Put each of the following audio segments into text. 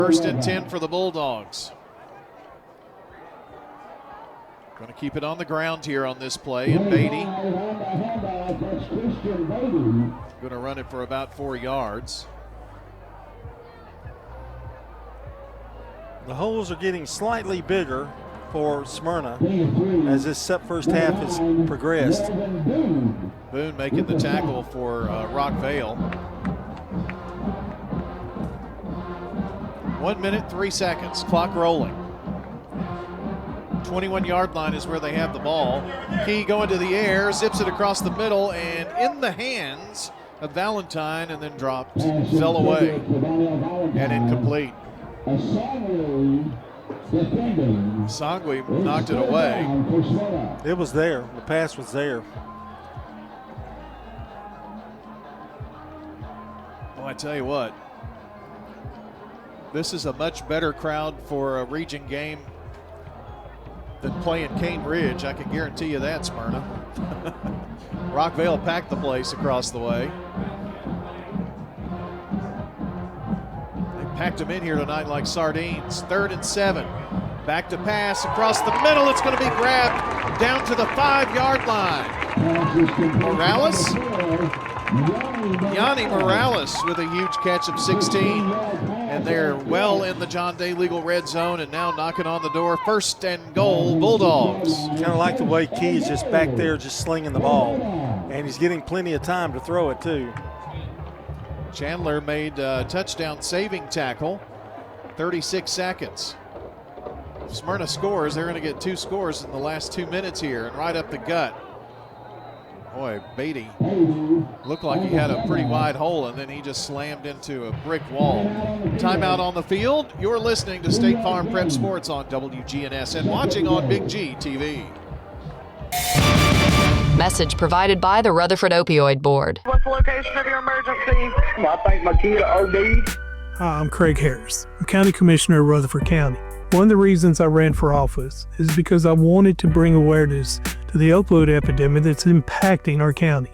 First and 10 for the Bulldogs. Going to keep it on the ground here on this play, and Beatty going to run it for about 4 yards. The holes are getting slightly bigger for Smyrna as this first half has progressed. Boone making the tackle for Rockvale. 1 minute, 3 seconds, clock rolling. 21-yard line is where they have the ball. Key going to the air, zips it across the middle, and in the hands of Valentine, and then dropped, fell away, and incomplete. Sangui knocked it away. It was there. The pass was there. Well, I tell you what, this is a much better crowd for a region game than playing Cane Ridge. I can guarantee you that, Smyrna. Rockvale packed the place across the way. They packed them in here tonight like sardines. 3rd and 7. Back to pass across the middle. It's going to be grabbed down to the 5-yard line. Morales? Yanni Morales with a huge catch of 16. And they're well in the John Day legal red zone and now knocking on the door. 1st and goal, Bulldogs. Kind of like the way Key is just back there just slinging the ball. And he's getting plenty of time to throw it too. Chandler made a touchdown saving tackle. 36 seconds. If Smyrna scores, they're going to get 2 scores in the last 2 minutes here, and right up the gut. Boy, Beatty looked like he had a pretty wide hole, and then he just slammed into a brick wall. Timeout on the field. You're listening to State Farm Prep Sports on WGNS and watching on Big G TV. Message provided by the Rutherford Opioid Board. What's the location of your emergency? I think my kid OD'd. Hi, I'm Craig Harris. I'm County Commissioner of Rutherford County. One of the reasons I ran for office is because I wanted to bring awareness to the opioid epidemic that's impacting our county.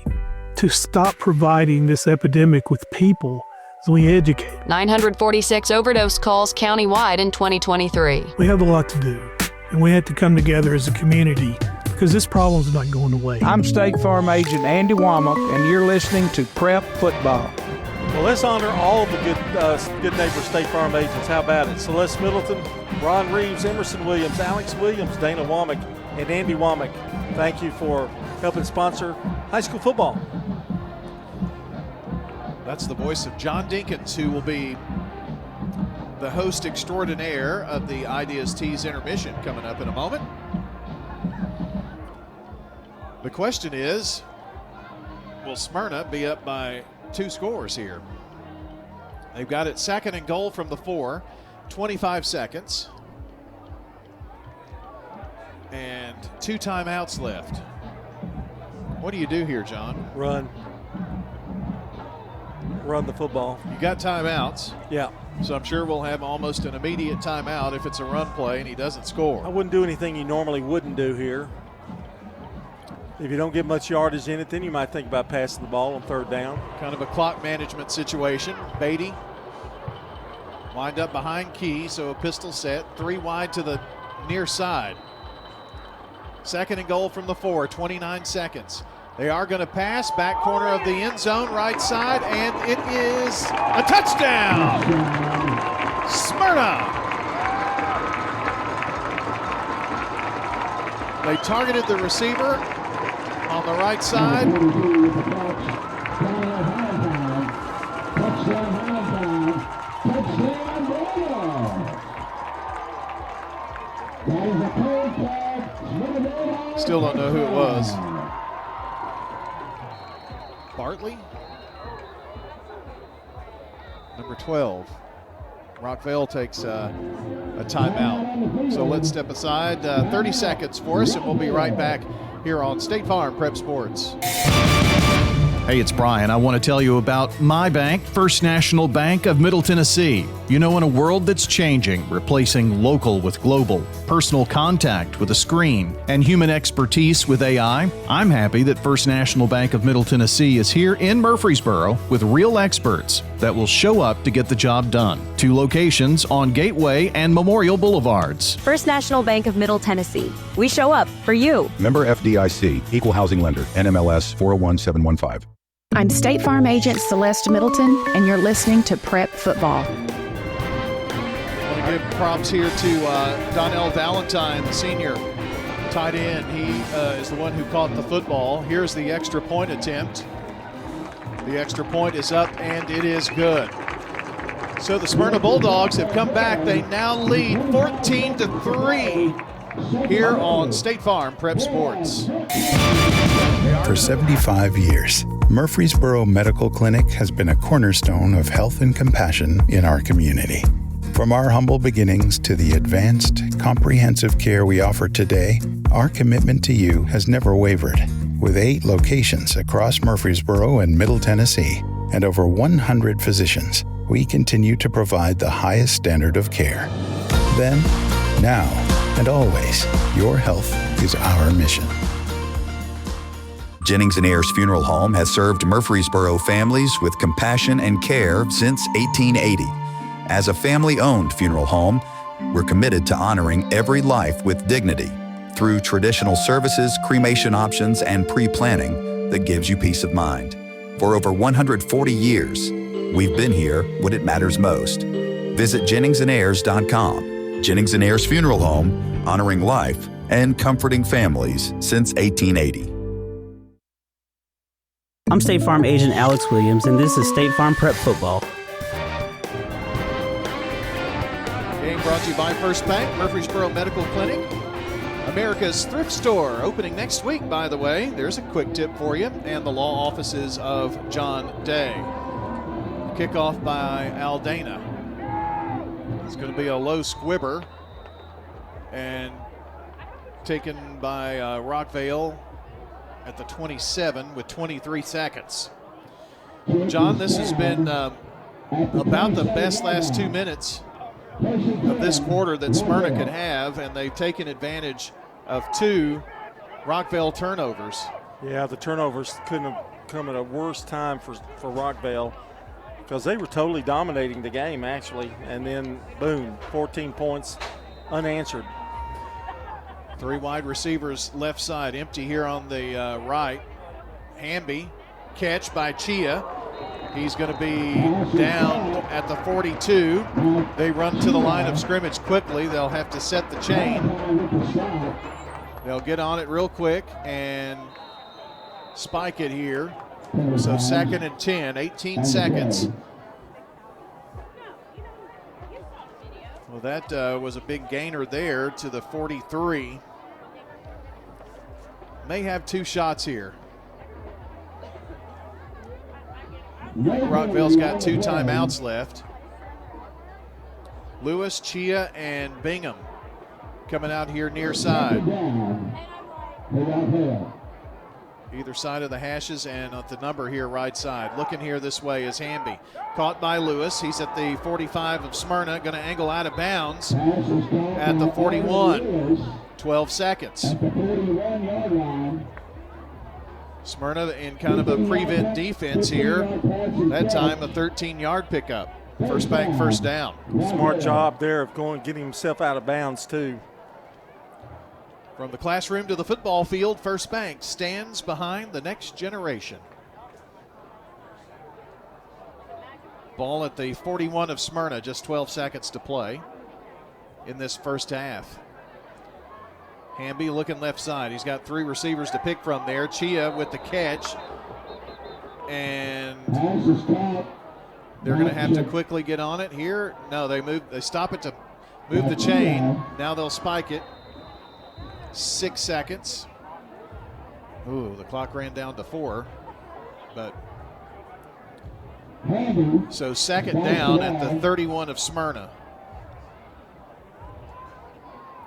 To stop providing this epidemic with people as we educate. 946 overdose calls countywide in 2023. We have a lot to do, and we have to come together as a community because this problem's not going away. I'm State Farm Agent Andy Womack, and you're listening to Prep Football. Well, let's honor all the good neighbor State Farm agents. How about it? Celeste Middleton, Ron Reeves, Emerson Williams, Alex Williams, Dana Womack, and Andy Womack. Thank you for helping sponsor high school football. That's the voice of John Dinkins, who will be the host extraordinaire of the Ideas Tees intermission coming up in a moment. The question is, will Smyrna be up by 2 scores here? They've got it 2nd and goal from the 4, 25 seconds. And 2 timeouts left. What do you do here, John? Run the football. You got timeouts. Yeah. So I'm sure we'll have almost an immediate timeout if it's a run play and he doesn't score. I wouldn't do anything you normally wouldn't do here. If you don't get much yardage in it, then you might think about passing the ball on 3rd down. Kind of a clock management situation. Beatty wind up behind Key, so a pistol set. 3 wide to the near side. 2nd and goal from the 4, 29 seconds. They are going to pass, back corner of the end zone, right side, and it is a touchdown! Smyrna! They targeted the receiver on the right side. Still don't know who it was. Bartley? Number 12. Rockvale takes a timeout. So let's step aside 30 seconds for us, and we'll be right back here on State Farm Prep Sports. Hey, it's Brian. I want to tell you about my bank, First National Bank of Middle Tennessee. You know, in a world that's changing, replacing local with global, personal contact with a screen, and human expertise with AI, I'm happy that First National Bank of Middle Tennessee is here in Murfreesboro with real experts that will show up to get the job done. 2 locations on Gateway and Memorial Boulevards. First National Bank of Middle Tennessee. We show up for you. Member FDIC, Equal Housing Lender, NMLS 401715. I'm State Farm Agent Celeste Middleton, and you're listening to Prep Football. Give props here to Donnell Valentine, the senior tight end. He is the one who caught the football. Here's the extra point attempt. The extra point is up, and it is good. So the Smyrna Bulldogs have come back. They now lead 14-3 here on State Farm Prep Sports. For 75 years, Murfreesboro Medical Clinic has been a cornerstone of health and compassion in our community. From our humble beginnings to the advanced, comprehensive care we offer today, our commitment to you has never wavered. With 8 locations across Murfreesboro and Middle Tennessee and over 100 physicians, we continue to provide the highest standard of care. Then, now, and always, your health is our mission. Jennings & Ayers Funeral Home has served Murfreesboro families with compassion and care since 1880. As a family-owned funeral home, we're committed to honoring every life with dignity through traditional services, cremation options, and pre-planning that gives you peace of mind. For over 140 years, we've been here when it matters most. Visit JenningsandAyers.com. Jennings & Ayers Funeral Home, honoring life and comforting families since 1880. I'm State Farm Agent Alex Williams, and this is State Farm Prep Football. Game brought to you by First Bank, Murfreesboro Medical Clinic, America's thrift store, opening next week, by the way. There's a quick tip for you, and the law offices of John Day. Kickoff by Aldana. It's going to be a low squibber, and taken by Rockvale at the 27 with 23 seconds. John, this has been about the best last 2 minutes of this quarter that Smyrna could have, and they've taken advantage of 2 Rockvale turnovers. Yeah, the turnovers couldn't have come at a worse time for Rockvale, because they were totally dominating the game, actually, and then, boom, 14 points unanswered. 3 wide receivers left side, empty here on the right. Hamby, catch by Chia. He's going to be down at the 42. They run to the line of scrimmage quickly. They'll have to set the chain. They'll get on it real quick and spike it here. So 2nd and 10, 18 seconds. Well, that was a big gainer there to the 43. May have 2 shots here. Rockvale's got 2 timeouts left. Lewis, Chia, and Bingham coming out here near side. Either side of the hashes, and at the number here right side. Looking here this way is Hamby. Caught by Lewis. He's at the 45 of Smyrna. Going to angle out of bounds at the 41. 12 seconds. Smyrna in kind of a prevent defense here. That time a 13-yard pickup. First Bank first down. Smart job there of getting himself out of bounds too. From the classroom to the football field, First Bank stands behind the next generation. Ball at the 41 of Smyrna, just 12 seconds to play in this first half. Hamby looking left side. He's got 3 receivers to pick from there. Chia with the catch. And they're going to have to quickly get on it here. No, they stop it to move the chain. Now they'll spike it. 6 seconds. Ooh, the clock ran down to 4. But so 2nd down at the 31 of Smyrna.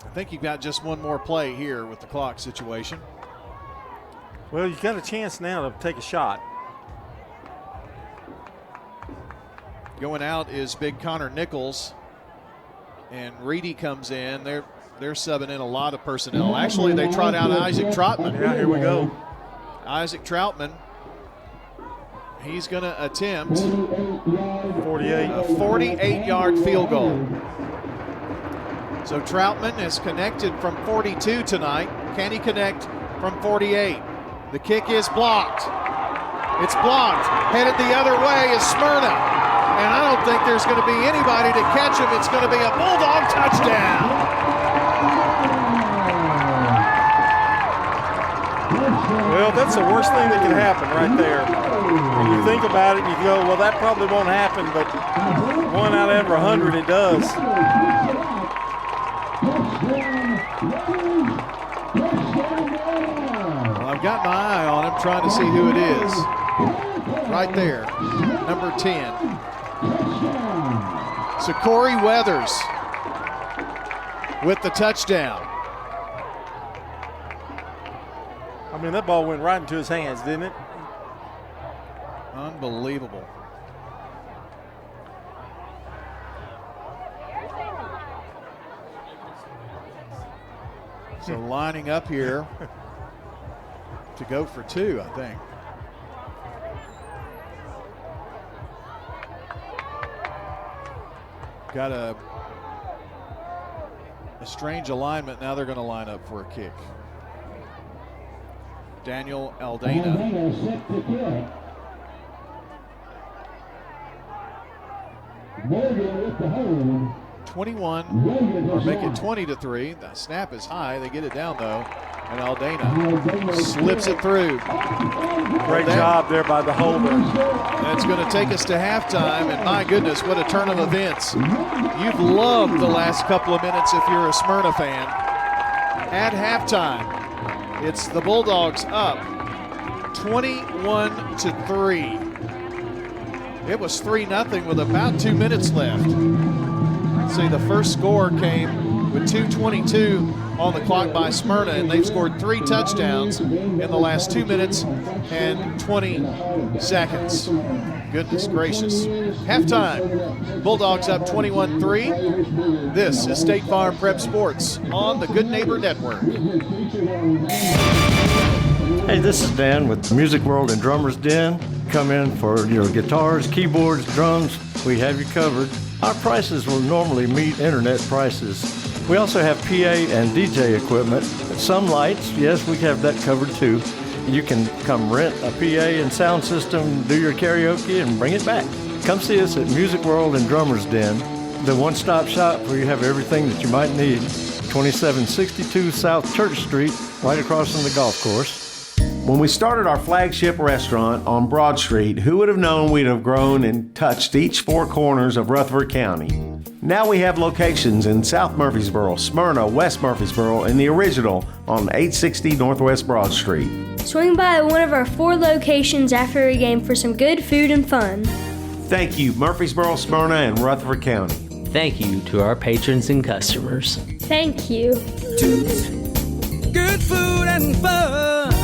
I think you've got just one more play here with the clock situation. Well, you've got a chance now to take a shot. Going out is big Connor Nichols, and Reedy comes in. They're subbing in a lot of personnel. Actually, they trot out Isaac Troutman. Yeah, here we go. Isaac Troutman. He's going to attempt a 48-yard field goal. So Troutman has connected from 42 tonight. Can he connect from 48? The kick is blocked. It's blocked. Headed the other way is Smyrna. And I don't think there's going to be anybody to catch him. It's going to be a Bulldog touchdown. Well, that's the worst thing that can happen right there. When you think about it, you go, well, that probably won't happen, but 1 out of every 100 it does. Well, I've got my eye on him, trying to see who it is. Right there, number 10. So Corey Weathers with the touchdown. I mean, that ball went right into his hands, didn't it? Unbelievable. So lining up here to go for 2, I think. Got a strange alignment. Now they're going to line up for a kick. Daniel Aldana. 21, or make it 20-3. The snap is high. They get it down though, and Aldana slips it through. Great job there by the holder. That's going to take us to halftime, and my goodness, what a turn of events. You've loved the last couple of minutes if you're a Smyrna fan. At halftime, it's the Bulldogs up 21-3. It was 3-0 with about 2 minutes left. See, the first score came with 2:22 on the clock by Smyrna, and they've scored 3 touchdowns in the last 2 minutes and 20 seconds. Goodness gracious. Halftime, Bulldogs up 21-3. This is State Farm Prep Sports on the Good Neighbor Network. Hey, this is Dan with Music World and Drummers Den. Come in for your guitars, keyboards, drums. We have you covered. Our prices will normally meet internet prices. We also have PA and DJ equipment. Some lights, yes, we have that covered too. You can come rent a PA and sound system, do your karaoke, and bring it back. Come see us at Music World and Drummers Den, the one-stop shop where you have everything that you might need. 2762 South Church Street, right across from the golf course. When we started our flagship restaurant on Broad Street, who would have known we'd have grown and touched each 4 corners of Rutherford County? Now we have locations in South Murfreesboro, Smyrna, West Murfreesboro, and the original on 860 Northwest Broad Street. Swing by one of our 4 locations after a game for some good food and fun. Thank you, Murfreesboro, Smyrna, and Rutherford County. Thank you to our patrons and customers. Thank you. Good food and fun.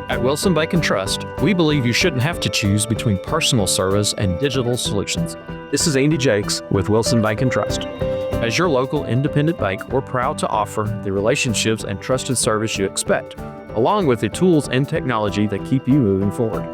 At Wilson Bank and Trust, we believe you shouldn't have to choose between personal service and digital solutions. This is Andy Jakes with Wilson Bank and Trust. As your local independent bank, we're proud to offer the relationships and trusted service you expect, along with the tools and technology that keep you moving forward.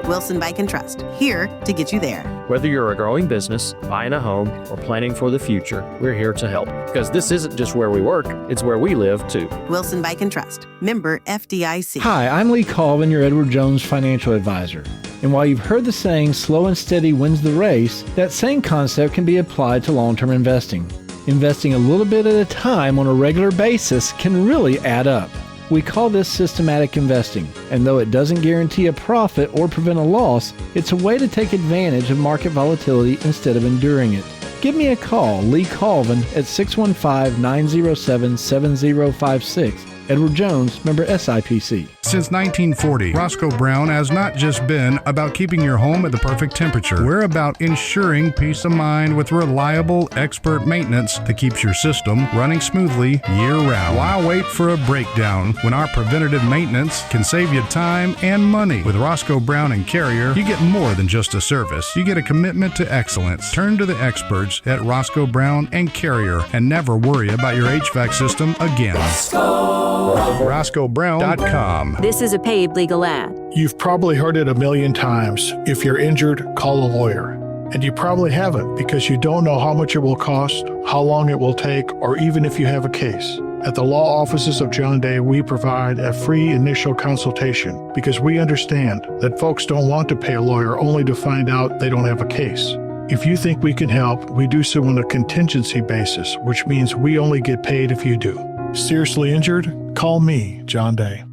Wilson Bank and Trust, here to get you there. Whether you're a growing business, buying a home, or planning for the future, we're here to help. Because this isn't just where we work, it's where we live too. Wilson Bank and Trust, member FDIC. Hi, I'm Lee Colvin, your Edward Jones financial advisor. And while you've heard the saying, slow and steady wins the race, that same concept can be applied to long-term investing. Investing a little bit at a time on a regular basis can really add up. We call this systematic investing, and though it doesn't guarantee a profit or prevent a loss, it's a way to take advantage of market volatility instead of enduring it. Give me a call, Lee Colvin, at 615-907-7056. Edward Jones, member SIPC. Since 1940, Roscoe Brown has not just been about keeping your home at the perfect temperature. We're about ensuring peace of mind with reliable, expert maintenance that keeps your system running smoothly year-round. Why wait for a breakdown when our preventative maintenance can save you time and money? With Roscoe Brown and Carrier, you get more than just a service. You get a commitment to excellence. Turn to the experts at Roscoe Brown and Carrier and never worry about your HVAC system again. RoscoeBrown.com. This is a paid legal ad. You've probably heard it a million times. If you're injured, call a lawyer. And you probably haven't because you don't know how much it will cost, how long it will take, or even if you have a case. At the law offices of John Day, we provide a free initial consultation because we understand that folks don't want to pay a lawyer only to find out they don't have a case. If you think we can help, we do so on a contingency basis, which means we only get paid if you do. Seriously injured? Call me, John Day.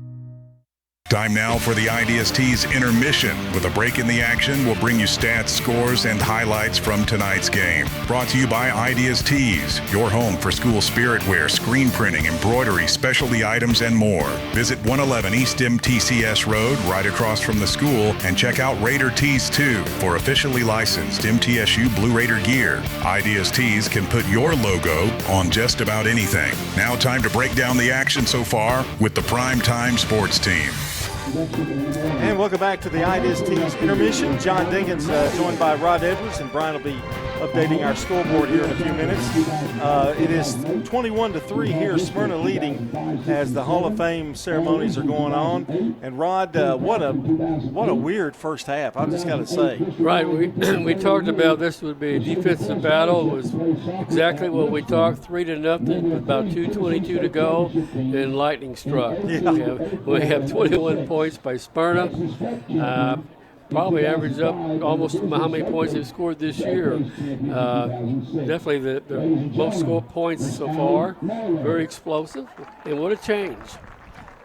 Time now for the IDST's intermission. With a break in the action, we'll bring you stats, scores, and highlights from tonight's game. Brought to you by IDST's, your home for school spirit wear, screen printing, embroidery, specialty items, and more. Visit 111 East MTCS Road, right across from the school, and check out Raider Tees too for officially licensed MTSU Blue Raider gear. IDST's can put your logo on just about anything. Now time to break down the action so far with the Prime Time Sports Team. And welcome back to the IDST's intermission. John Dinkins joined by Rod Edwards, and Brian will be updating our scoreboard here in a few minutes. It is 21-3 here, Smyrna leading as the Hall of Fame ceremonies are going on. And Rod, what a weird first half, I just got to say. Right, we talked about this would be a defensive battle. It was exactly what we talked, 3-0 with about 2:22 to go, and lightning struck. Yeah. We have 21 points by Smyrna. Probably averaged up almost how many points they've scored this year. Definitely the most score points so far. Very explosive, and what a change.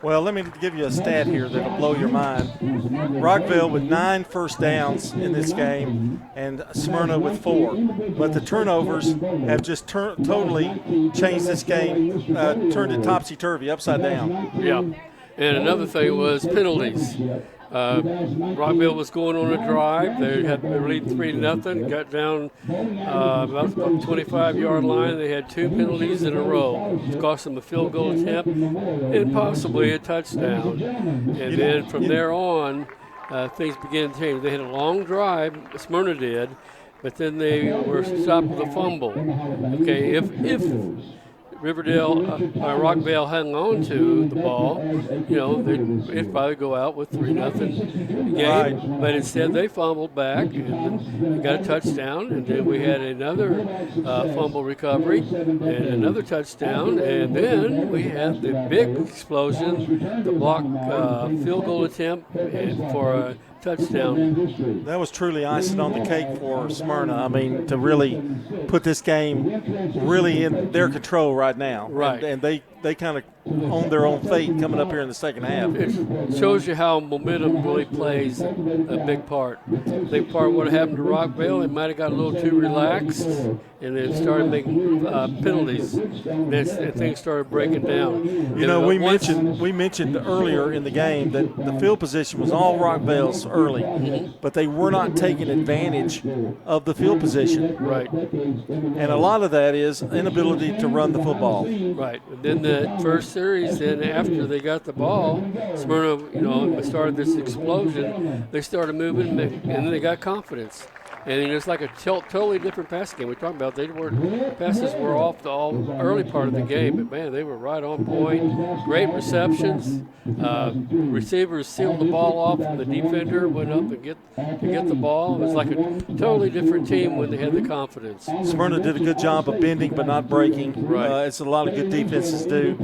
Well, let me give you a stat here that'll blow your mind. Rockvale with 9 first downs in this game, and Smyrna with 4. But the turnovers have just totally changed this game, turned it topsy-turvy, upside down. Yeah. And another thing was penalties. Rockville was going on a drive. They had lead 3-0. Got down about the 25-yard line. They had 2 penalties in a row. It cost them a field goal attempt and possibly a touchdown. And then from there on, things began to change. They had a long drive. Smyrna did, but then they were stopped with a fumble. Okay, if Rockvale hung on to the ball, they'd probably go out with 3-0 game. Right. But instead they fumbled back and they got a touchdown, and then we had another fumble recovery and another touchdown, and then we had the big explosion, the block field goal attempt for a touchdown. That was truly icing on the cake for Smyrna. I mean, to really put this game really in their control right now. Right. And they kind of own their own fate coming up here in the second half. It shows you how momentum really plays a big part. Big part what happened to Rockvale, they might have got a little too relaxed and then started making penalties. And things started breaking down. We mentioned earlier in the game that the field position was all Rockvale's early, but they were not taking advantage of the field position. Right. And a lot of that is inability to run the football. Right. And then the first series, then after they got the ball, Smyrna, started this explosion. They started moving, and then they got confidence. And it's like a totally different passing game. We talked about passes were off the early part of the game, but man, they were right on point. Great receptions. Receivers sealed the ball off, and the defender went up and get the ball. It was like a totally different team when they had the confidence. Smyrna did a good job of bending but not breaking. Right. It's a lot of good defenses do.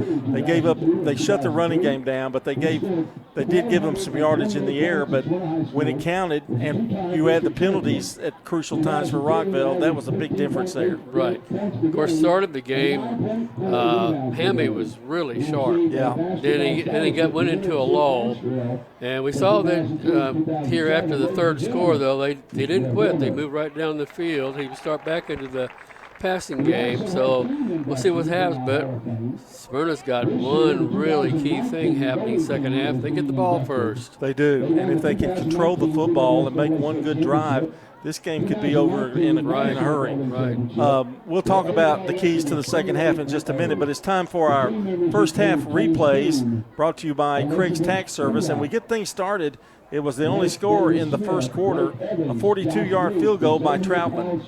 They shut the running game down, but they did give them some yardage in the air. But when it counted, and you had the penalties at crucial times for Rockvale, that was a big difference there. Right. Of course, started the game, Hammy was really sharp. Yeah. Then he went into a lull, and we saw that here after the third score, though, they didn't quit. They moved right down the field. He would start back into the passing game, so we'll see what happens. But Smyrna's got one really key thing happening second half. They get the ball first. They do, and if they can control the football and make one good drive, this game could be over in a hurry. Right. We'll talk about the keys to the second half in just a minute, but it's time for our first half replays brought to you by Craig's Tax Service, and we get things started. It was the only score in the first quarter, a 42-yard field goal by Troutman.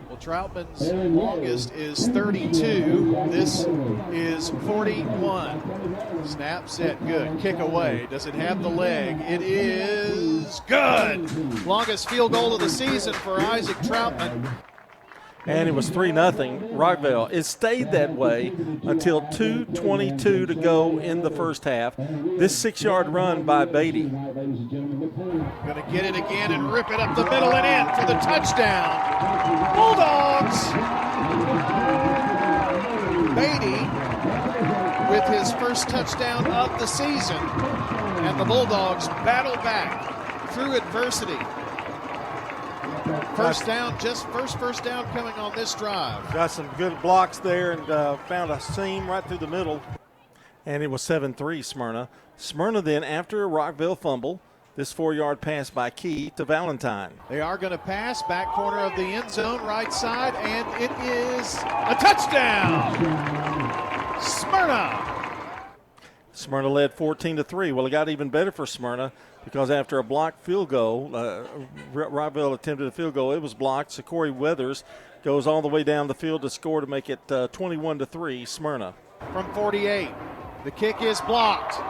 Well, Troutman's longest is 32. This is 41. Snap, set, good. Kick away. Does it have the leg? It is good. Longest field goal of the season for Isaac Troutman. And it was 3-0 Rockvale. It stayed that way until 2:22 to go in the first half. This 6-yard run by Beatty. Going to get it again and rip it up the middle and in for the touchdown. Bulldogs! Beatty with his first touchdown of the season. And the Bulldogs battle back through adversity. First down coming on this drive. Got some good blocks there and found a seam right through the middle. And it was 7-3 Smyrna. Smyrna then, after a Rockville fumble, this 4-yard pass by Key to Valentine. They are going to pass, back corner of the end zone, right side, and it is a touchdown! Smyrna! Smyrna led 14-3. Well, it got even better for Smyrna because after a blocked field goal, Rockville attempted a field goal. It was blocked. Corey Weathers goes all the way down the field to score to make it 21-3 Smyrna. From 48, the kick is blocked.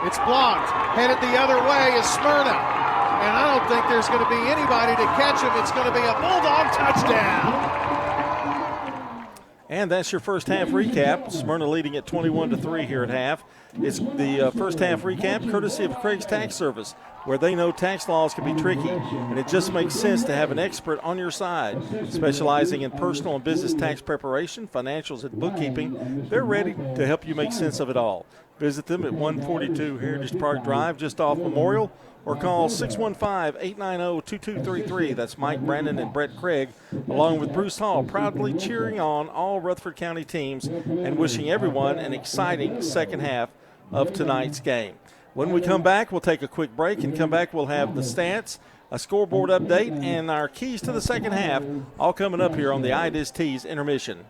It's blocked. Headed the other way is Smyrna. And I don't think there's going to be anybody to catch him. It's going to be a Bulldog touchdown. And that's your first half recap. Smyrna leading at 21-3 here at half. It's the first half recap courtesy of Craig's Tax Service, where they know tax laws can be tricky, and it just makes sense to have an expert on your side. Specializing in personal and business tax preparation, financials, and bookkeeping, they're ready to help you make sense of it all. Visit them at 142 Heritage Park Drive, just off Memorial, or call 615-890-2233. That's Mike Brandon and Brett Craig, along with Bruce Hall, proudly cheering on all Rutherford County teams and wishing everyone an exciting second half of tonight's game. When we come back, we'll take a quick break, and come back, we'll have the stats, a scoreboard update, and our keys to the second half, all coming up here on the IDIS-T's intermission.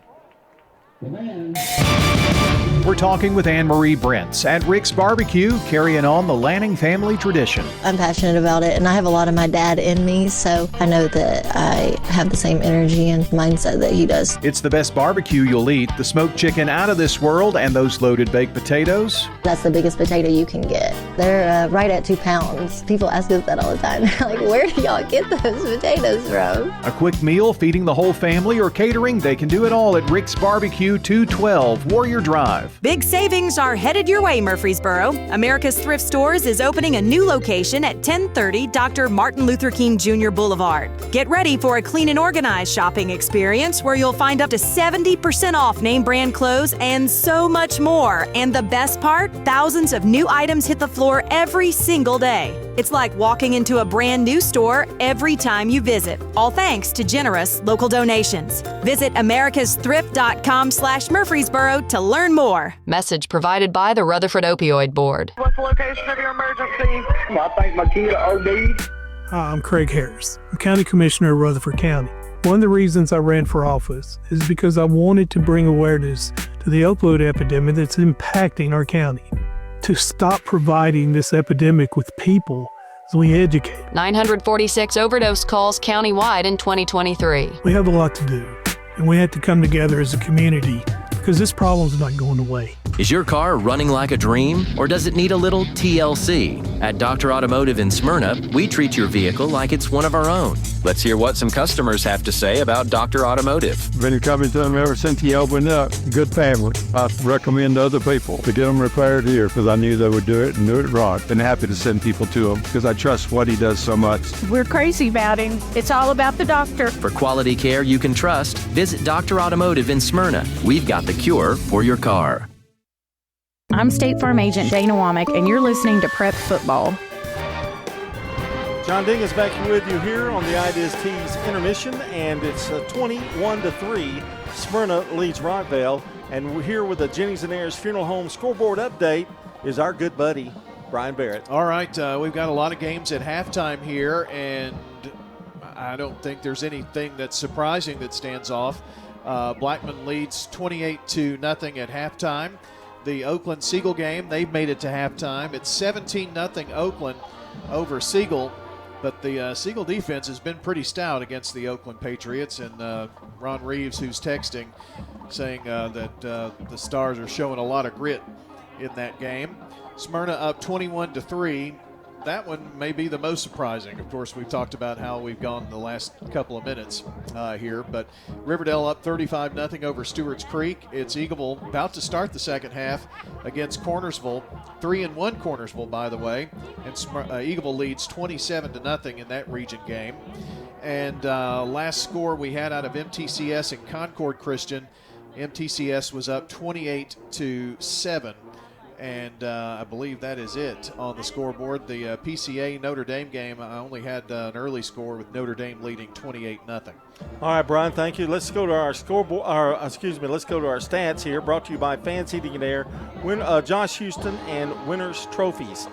We're talking with Anne-Marie Brents at Rick's Barbecue, carrying on the Lanning family tradition. I'm passionate about it, and I have a lot of my dad in me, so I know that I have the same energy and mindset that he does. It's the best barbecue you'll eat, the smoked chicken out of this world, and those loaded baked potatoes. That's the biggest potato you can get. They're right at 2 pounds. People ask us that all the time. Like, where do y'all get those potatoes from? A quick meal feeding the whole family or catering, they can do it all at Rick's Barbecue, 212 Warrior Drive. Big savings are headed your way, Murfreesboro. America's Thrift Stores is opening a new location at 1030 Dr. Martin Luther King Jr. Boulevard. Get ready for a clean and organized shopping experience where you'll find up to 70% off name brand clothes and so much more. And the best part, thousands of new items hit the floor every single day. It's like walking into a brand new store every time you visit, all thanks to generous local donations. Visit americasthrift.com/Murfreesboro to learn more. Message provided by the Rutherford Opioid Board. What's the location of your emergency? I think my kid OD'd. Hi, I'm Craig Harris. I'm County Commissioner of Rutherford County. One of the reasons I ran for office is because I wanted to bring awareness to the opioid epidemic that's impacting our county. To stop providing this epidemic with people as we educate. 946 overdose calls countywide in 2023. We have a lot to do, and we have to come together as a community because this problem's not going away. Is your car running like a dream, or does it need a little TLC? At Dr. Automotive in Smyrna, we treat your vehicle like it's one of our own. Let's hear what some customers have to say about Dr. Automotive. Been coming to them ever since he opened up. Good family. I recommend other people to get them repaired here because I knew they would do it and do it right. Been happy to send people to him because I trust what he does so much. We're crazy about him. It's all about the doctor. For quality care you can trust, visit Dr. Automotive in Smyrna. We've got the cure for your car. I'm State Farm Agent Dana Womack, and you're listening to Prep Football. John Ding is back with you here on the Ideas Tees intermission, and it's 21-3. Smyrna leads Rockvale, and we're here with the Jennings and Ayers Funeral Home scoreboard update is our good buddy, Brian Barrett. All right, we've got a lot of games at halftime here, and I don't think there's anything that's surprising that stands off. Blackman leads 28-0 at halftime. The Oakland-Siegel game, they've made it to halftime. It's 17-0 Oakland over Siegel, but the Siegel defense has been pretty stout against the Oakland Patriots, and Ron Reeves, who's texting, saying that the Stars are showing a lot of grit in that game. Smyrna up 21-3. That one may be the most surprising. Of course, we've talked about how we've gone the last couple of minutes here, but Riverdale up 35-0 over Stewart's Creek. It's Eagleville about to start the second half against Cornersville. 3-1 Cornersville, by the way, and Eagleville leads 27-0 in that region game. And last score we had out of MTCS and Concord Christian, MTCS was up 28-7. And I believe that is it on the scoreboard. The PCA Notre Dame game, I only had an early score with Notre Dame leading 28-0. All right, Brian, thank you. Let's go to our scoreboard. Let's go to our stats here. Brought to you by Fans Heating and Air, Josh Houston, and Winners Trophies.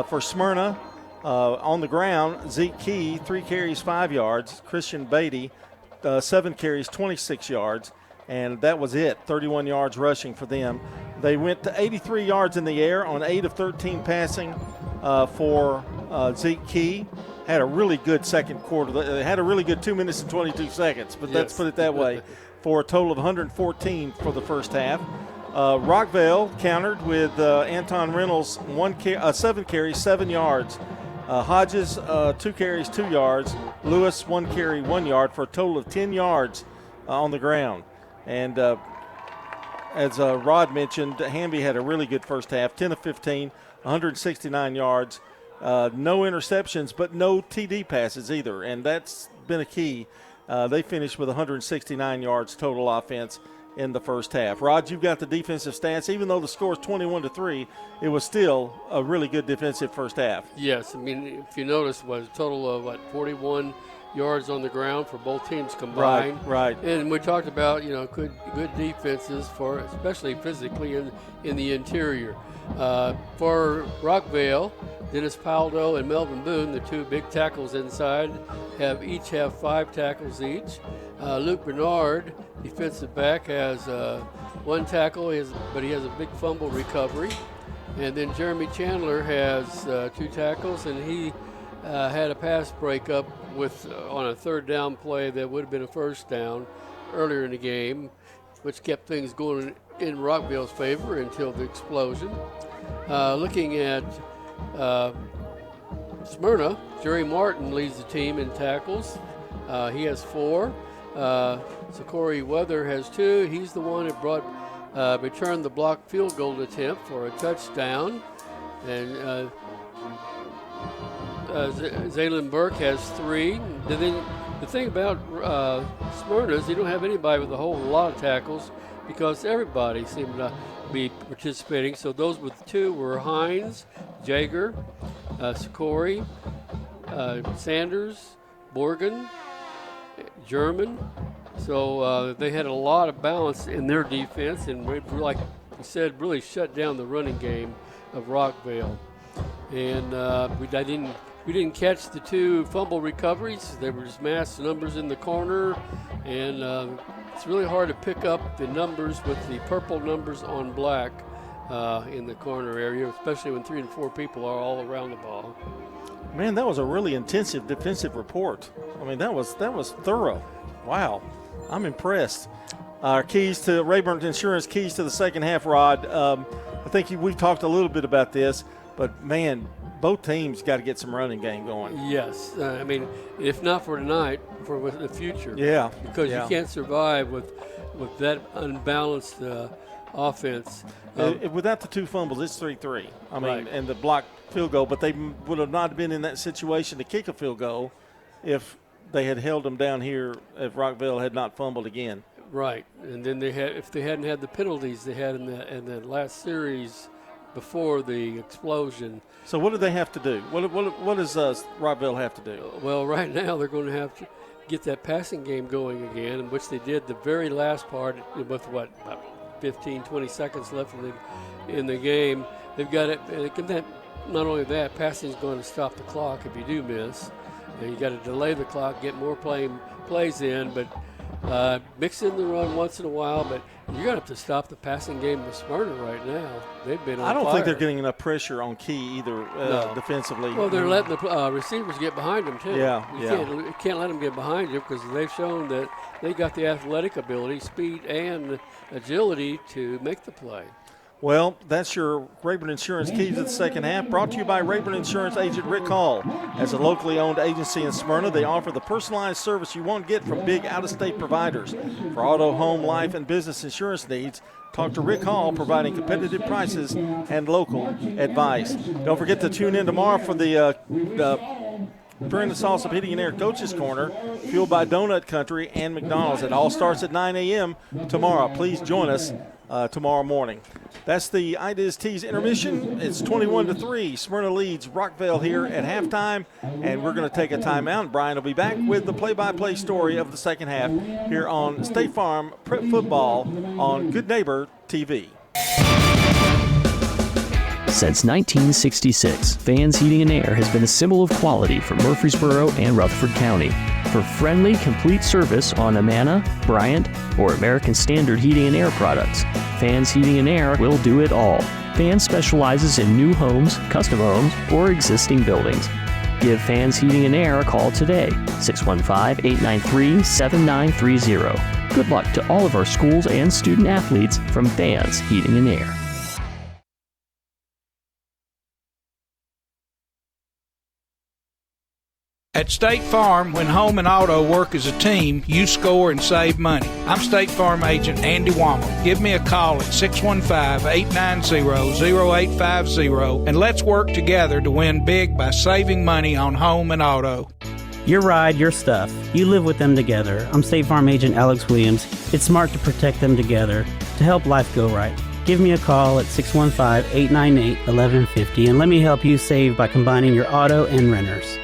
For Smyrna, on the ground, Zeke Key, 3 carries, 5 yards. Christian Beatty, 7 carries, 26 yards. And that was it, 31 yards rushing for them. They went to 83 yards in the air on 8 of 13 passing for Zeke Key. Had a really good second quarter. They had a really good 2 minutes and 22 seconds, but let's put it that way, for a total of 114 for the first half. Rockvale countered with Anton Reynolds, 7 carries, 7 yards. Hodges, 2 carries, 2 yards. Lewis, 1 carry, 1 yard, for a total of 10 yards on the ground. And as Rod mentioned, Hamby had a really good first half, 10 of 15, 169 yards. No interceptions, but no TD passes either, and that's been a key. They finished with 169 yards total offense in the first half. Rod, you've got the defensive stats. Even though the score is 21-3, it was still a really good defensive first half. Yes, I mean, if you notice, was a total of 41 yards on the ground for both teams combined. Right. And we talked about, good defenses, for especially physically in the interior. For Rockvale, Dennis Paldo and Melvin Boone, the 2 big tackles inside, each have 5 tackles each. Luke Bernard, defensive back, has 1 tackle, but he has a big fumble recovery. And then Jeremy Chandler has 2 tackles, and he had a pass breakup on a third down play that would have been a first down earlier in the game, which kept things going in Rockvale's favor until the explosion. Looking at Smyrna, Jerry Martin leads the team in tackles. He has 4. Sakori Weather has 2. He's the one that returned the blocked field goal attempt for a touchdown. And Zaylin Burke has 3. And then the thing about Smyrna is they don't have anybody with a whole lot of tackles because everybody seemed to be participating. So those with 2 were Hines, Jager, Sakori, Sanders, Morgan, German. So they had a lot of balance in their defense, and like we said, really shut down the running game of Rockvale. And we didn't catch the 2 fumble recoveries. They were just mass numbers in the corner, and it's really hard to pick up the numbers with the purple numbers on black in the corner area, especially when 3 and 4 people are all around the ball. Man, that was a really intensive defensive report. I mean, that was thorough. Wow, I'm impressed. Our keys to Rayburn Insurance, keys to the second half, Rod. I think we've talked a little bit about this, but man, both teams got to get some running game going. Yes, I mean, if not for tonight, for the future. Yeah, because you can't survive with that unbalanced offense. Without the 2 fumbles, it's 3-3. I mean, and the blocked field goal, but they would have not been in that situation to kick a field goal if they had held them down here, if Rockvale had not fumbled again. Right, and then if they hadn't had the penalties they had in the last series before the explosion. So what do they have to do? What does Rockvale have to do? Well, right now they're going to have to get that passing game going again, which they did the very last part with about 15, 20 seconds left in the game. They've got it. Not only that, passing is going to stop the clock if you do miss. You got to delay the clock, get more plays in, but mix in the run once in a while. But you're going to have to stop the passing game with Smyrna right now. They've been on I don't fire. think they're getting enough pressure on Key either defensively. Well, they're letting the receivers get behind them, too. You can't let them get behind you because they've shown that they got the athletic ability, speed, and agility to make the play. Well, that's your Rayburn Insurance Key to the second half, brought to you by Rayburn Insurance agent Rick Hall. As a locally owned agency in Smyrna, they offer the personalized service you won't get from big out-of-state providers. For auto, home, life, and business insurance needs, talk to Rick Hall, providing competitive prices and local advice. Don't forget to tune in tomorrow for the During the Sauce of Heating and Air Coaches Corner, fueled by Donut Country and McDonald's. It all starts at 9 a.m. tomorrow. Please join us tomorrow morning. That's the Ideas Tees intermission. It's 21-3. Smyrna leads Rockvale here at halftime, and we're going to take a timeout. Brian will be back with the play-by-play story of the second half here on State Farm Prep Football on Good Neighbor TV. Since 1966, Fans Heating and Air has been a symbol of quality for Murfreesboro and Rutherford County. For friendly, complete service on Amana, Bryant, or American Standard Heating and Air products, Fans Heating and Air will do it all. Fans specializes in new homes, custom homes, or existing buildings. Give Fans Heating and Air a call today, 615-893-7930. Good luck to all of our schools and student athletes from Fans Heating and Air. At State Farm, when home and auto work as a team, you score and save money. I'm State Farm agent Andy Womack. Give me a call at 615-890-0850 and let's work together to win big by saving money on home and auto. Your ride, your stuff. You live with them together. I'm State Farm agent Alex Williams. It's smart to protect them together to help life go right. Give me a call at 615-898-1150 and let me help you save by combining your auto and renters.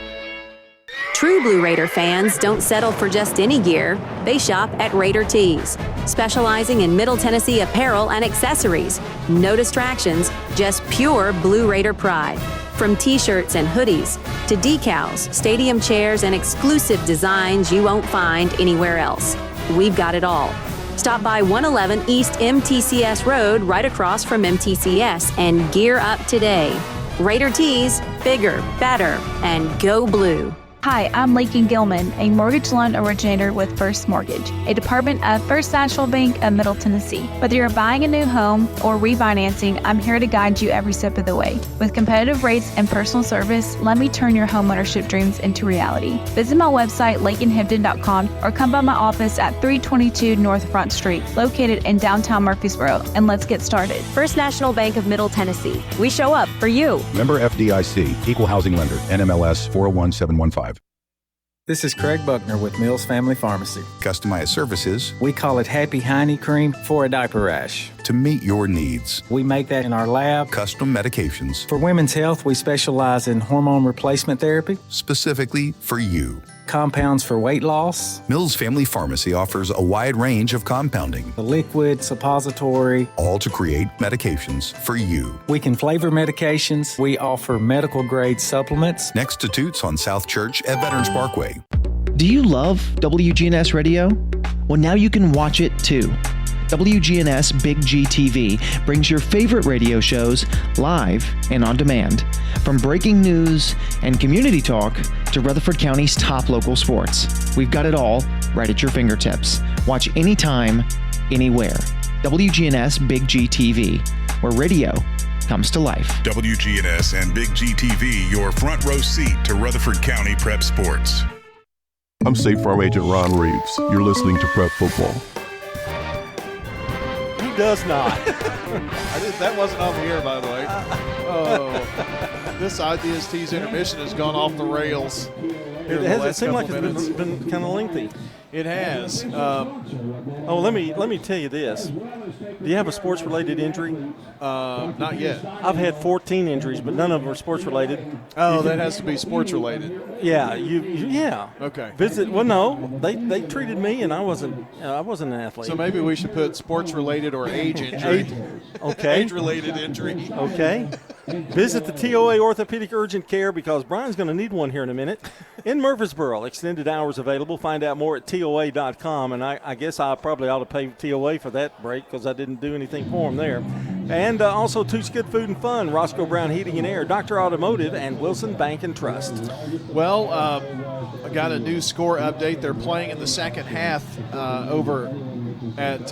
True Blue Raider fans don't settle for just any gear. They shop at Raider Tees, specializing in Middle Tennessee apparel and accessories. No distractions, just pure Blue Raider pride. From t-shirts and hoodies to decals, stadium chairs, and exclusive designs you won't find anywhere else. We've got it all. Stop by 111 East MTCS Road right across from MTCS and gear up today. Raider Tees, bigger, better, and go blue. Hi, I'm Lakin Gilman, a mortgage loan originator with First Mortgage, a department of First National Bank of Middle Tennessee. Whether you're buying a new home or refinancing, I'm here to guide you every step of the way. With competitive rates and personal service, let me turn your homeownership dreams into reality. Visit my website, lakenhampton.com, or come by my office at 322 North Front Street, located in downtown Murfreesboro, and let's get started. First National Bank of Middle Tennessee. We show up for you. Member FDIC, Equal Housing Lender, NMLS 401715. This is Craig Buckner with Mills Family Pharmacy. Customized services. We call it Happy Hiney Cream for a diaper rash. To meet your needs. We make that in our lab. Custom medications. For women's health, we specialize in hormone replacement therapy. Specifically for you. Compounds for weight loss. Mills Family Pharmacy offers a wide range of compounding. The liquid, suppository. All to create medications for you. We can flavor medications. We offer medical grade supplements. Next to Toots on South Church at Veterans Parkway. Do you love WGNS Radio? Well, now you can watch it too. WGNS Big G TV brings your favorite radio shows live and on demand. From breaking news and community talk to Rutherford County's top local sports. We've got it all right at your fingertips. Watch anytime, anywhere. WGNS Big G TV, where radio comes to life. WGNS and Big G TV, your front row seat to Rutherford County prep sports. I'm State Farm Agent Ron Reeves. You're listening to Prep Football. Does not. That wasn't on the air, by the way. This Ideas Tees intermission has gone off the rails. It seemed like it's been kind of lengthy. It has. Let me tell you this. Do you have a sports-related injury? Not yet. I've had 14 injuries, but none of them are sports-related. Oh, that has to be sports-related. Yeah, yeah. Okay. Well, no, they treated me, and I wasn't an athlete. So maybe we should put sports-related or age injury. Okay. Age-related injury. Okay. Visit the TOA Orthopedic Urgent Care because Brian's going to need one here in a minute. In Murfreesboro, extended hours available. Find out more at TOA.com. And I guess I probably ought to pay TOA for that break because I didn't do anything for them there. And also Toots Good Food and Fun, Roscoe Brown Heating and Air, Dr. Automotive, and Wilson Bank and Trust. Well, I got a new score update. They're playing in the second half over at,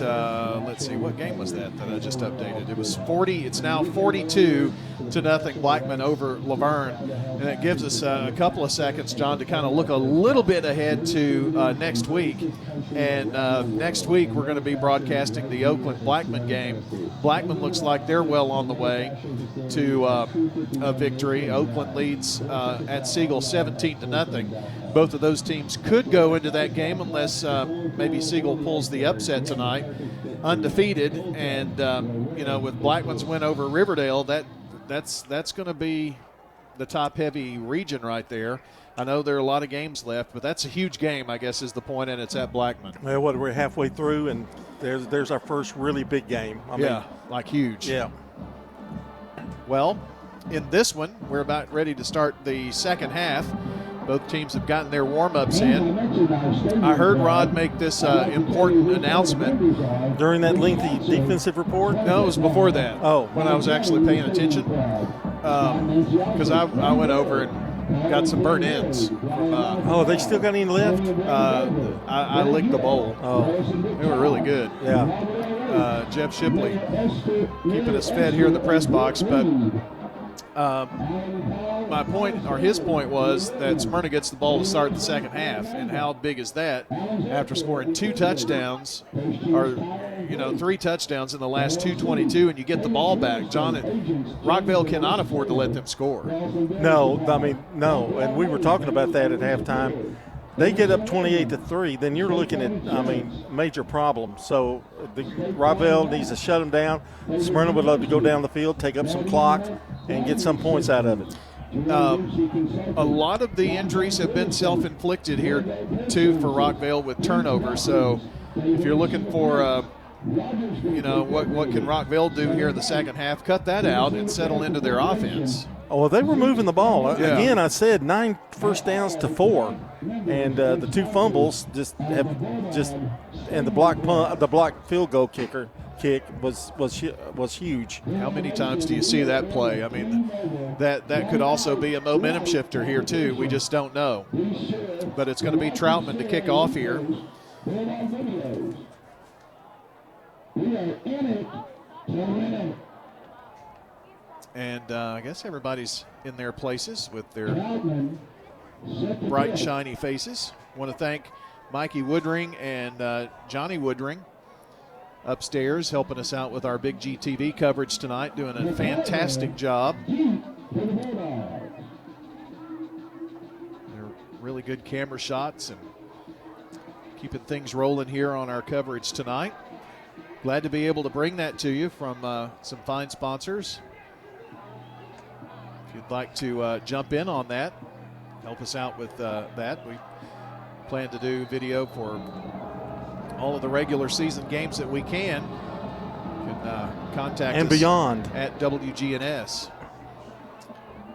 let's see, what game was that I just updated? It was 40. It's now 42-0 Blackman over Laverne. And it gives us a couple of seconds, John, to kind of look a little bit ahead to next week. And next week we're going to be broadcasting the Oakland-Blackman game. Blackman looks like they're well on the way to a victory. Oakland leads at Siegel 17-0. Both of those teams could go into that game unless maybe Siegel pulls the upset tonight, undefeated. And with Blackman's win over Riverdale, that's going to be the top-heavy region right there. I know there are a lot of games left, but that's a huge game, I guess, is the point, and it's at Blackman. Well, we're halfway through, and there's our first really big game. I mean, like huge. Yeah. Well, in this one, we're about ready to start the second half. Both teams have gotten their warm-ups in. I heard Rod make this important announcement. During that lengthy defensive report? No, it was before that. Oh. When I was actually paying attention. Because I went over and got some burnt ends. They still got any left? I licked the bowl. Oh. They were really good. Yeah. Jeff Shipley keeping us fed here in the press box, but my point, or his point, was that Smyrna gets the ball to start the second half, and how big is that after scoring 2 touchdowns, or 3 touchdowns in the last 2:22, and you get the ball back. John, Rockvale cannot afford to let them score. No, and we were talking about that at halftime. They get up 28-3, then you're looking at, major problems. So Rockvale needs to shut them down. Smyrna would love to go down the field, take up some clock, and get some points out of it. A lot of the injuries have been self-inflicted here, too, for Rockvale with turnovers. So if you're looking for, what can Rockvale do here in the second half, cut that out and settle into their offense. Oh, well, they were moving the ball. Yeah. Again, I said 9 first downs to 4, and the 2 fumbles and the block field goal kick was huge. How many times do you see that play? I mean, that could also be a momentum shifter here too. We just don't know. But it's going to be Troutman to kick off here. And I guess everybody's in their places with their bright, shiny faces. Want to thank Mikey Woodring and Johnny Woodring upstairs helping us out with our Big G TV coverage tonight, doing a fantastic job. They're really good camera shots and keeping things rolling here on our coverage tonight. Glad to be able to bring that to you from some fine sponsors. If you'd like to jump in on that, help us out with that. We plan to do video for all of the regular season games that we can. You can contact and us beyond at WGNS.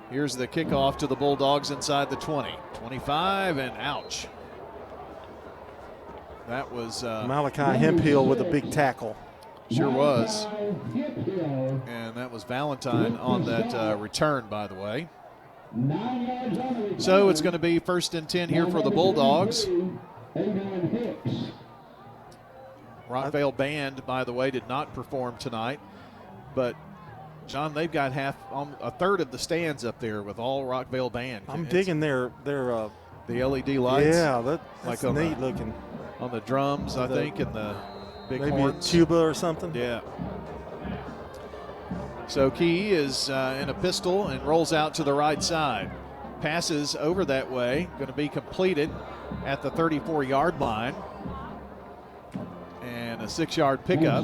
Here's the kickoff to the Bulldogs inside the 20. 25 and ouch. That was Malachi Hemphill with a big tackle. Sure was. And that was Valentine on that return, by the way. So it's going to be 1st and 10 here for the Bulldogs. Rockvale Band, by the way, did not perform tonight. But, John, they've got a third of the stands up there with all Rockvale Band. I'm digging their the LED lights. Yeah, that's like neat looking. On the drums, I think, and the big maybe horns. A tuba or something. Yeah. So Key is in a pistol and rolls out to the right side. Passes over that way, going to be completed at the 34-yard line. a 6-yard pickup.